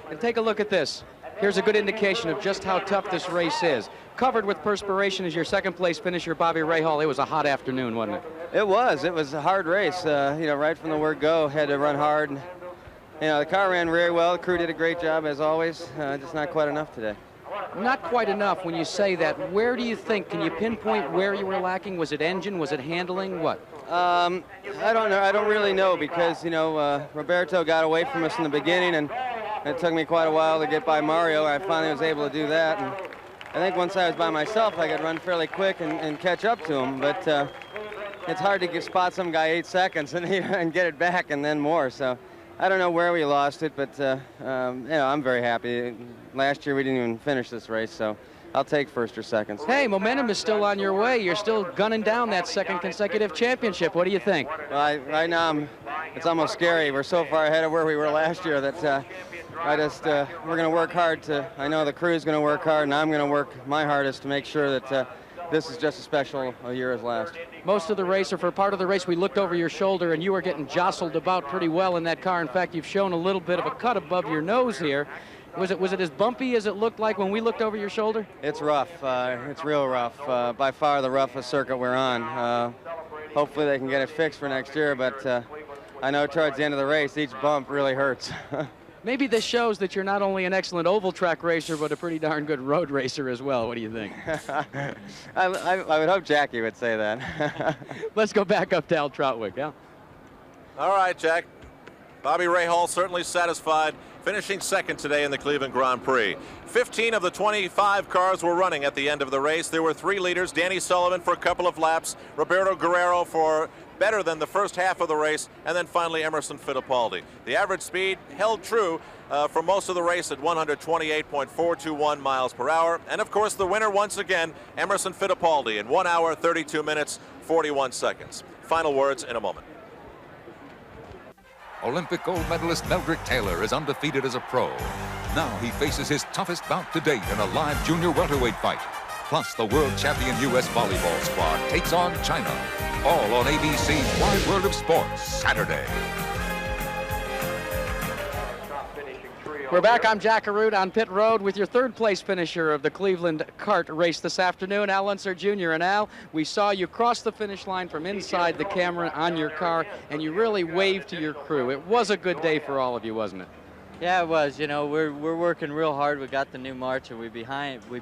And take a look at this. Here's a good indication of just how tough this race is. Covered with perspiration is your second-place finisher, Bobby Rahal. It was a hot afternoon, wasn't it? It was. It was a hard race. You know, right from the word go, had to run hard. And, you know, the car ran very well. The crew did a great job, as always. Just not quite enough today. Not quite enough when you say that. Where do you think? Can you pinpoint where you were lacking? Was it engine? Was it handling? What? I don't know. I don't really know because, you know, Roberto got away from us in the beginning, and it took me quite a while to get by Mario. I finally was able to do that. And I think once I was by myself, I could run fairly quick and catch up to him. But it's hard to spot some guy 8 seconds and get it back and then more. So I don't know where we lost it, but you know, I'm very happy. Last year we didn't even finish this race, so I'll take first or second. Hey, momentum is still on your way. You're still gunning down that second consecutive championship. What do you think? Well, right now, it's almost scary. We're so far ahead of where we were last year that we're going to work hard I know the crew's going to work hard, and I'm going to work my hardest to make sure that this is just as special a year as last. Most of the race, or for part of the race, we looked over your shoulder, and you were getting jostled about pretty well in that car. In fact, you've shown a little bit of a cut above your nose here. Was it as bumpy as it looked like when we looked over your shoulder? It's rough. It's real rough. By far the roughest circuit we're on. Hopefully they can get it fixed for next year, but I know towards the end of the race, each bump really hurts. Maybe this shows that you're not only an excellent oval track racer, but a pretty darn good road racer as well. What do you think? I would hope Jackie would say that. Let's go back up to Al Trautwig, Al. All right, Jack. Bobby Rahal certainly satisfied, finishing second today in the Cleveland Grand Prix. 15 of the 25 cars were running at the end of the race. There were 3 leaders, Danny Sullivan for a couple of laps, Roberto Guerrero for better than the first half of the race, and then finally Emerson Fittipaldi. The average speed held true for most of the race at 128.421 miles per hour. And of course the winner once again, Emerson Fittipaldi, in 1 hour, 32 minutes, 41 seconds. Final words in a moment. Olympic gold medalist Meldrick Taylor is undefeated as a pro. Now he faces his toughest bout to date in a live junior welterweight fight. Plus, the world champion U.S. volleyball squad takes on China. All on ABC's Wide World of Sports, Saturday. We're back. I'm Jack Arute on pit road with your third place finisher of the Cleveland Kart race this afternoon, Al Unser Jr. And Al, we saw you cross the finish line from inside the camera on your car, and you really waved to your crew. It was a good day for all of you, wasn't it? Yeah, it was. You know, we're working real hard. We got the new March, and we've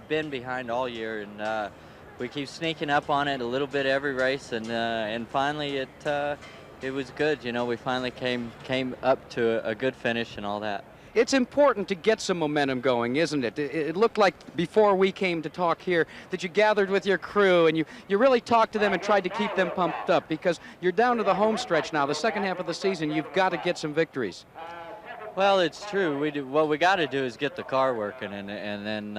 been behind all year, and we keep sneaking up on it a little bit every race, and finally it was good. You know, we finally came up to a good finish and all that. It's important to get some momentum going, isn't it? It looked like before we came to talk here that you gathered with your crew and you really talked to them and tried to keep them pumped up, because you're down to the home stretch now. The second half of the season, you've got to get some victories. Well, it's true. What we got to do is get the car working and then,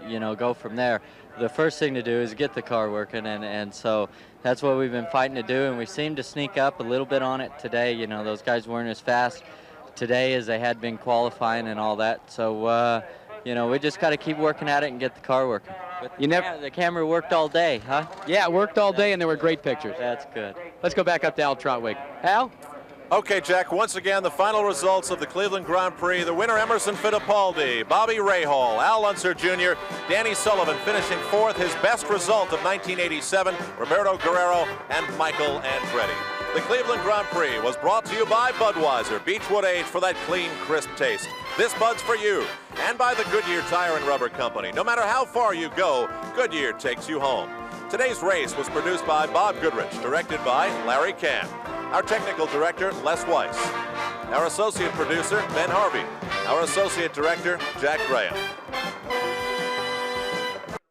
you know, go from there. The first thing to do is get the car working, and so that's what we've been fighting to do, and we seemed to sneak up a little bit on it today. You know, those guys weren't as fast today as they had been qualifying and all that. So, you know, we just got to keep working at it and get the car working. But the camera worked all day, huh? Yeah, it worked all day, and there were great pictures. That's good. Let's go back up to Al Trautwig. Al? Okay, Jack, once again, the final results of the Cleveland Grand Prix. The winner, Emerson Fittipaldi, Bobby Rahal, Al Unser Jr., Danny Sullivan finishing fourth, his best result of 1987, Roberto Guerrero, and Michael Andretti. The Cleveland Grand Prix was brought to you by Budweiser, Beechwood Age for that clean, crisp taste. This Bud's for you, and by the Goodyear Tire and Rubber Company. No matter how far you go, Goodyear takes you home. Today's race was produced by Bob Goodrich, directed by Larry Kahn. Our technical director, Les Weiss. Our associate producer, Ben Harvey. Our associate director, Jack Graham.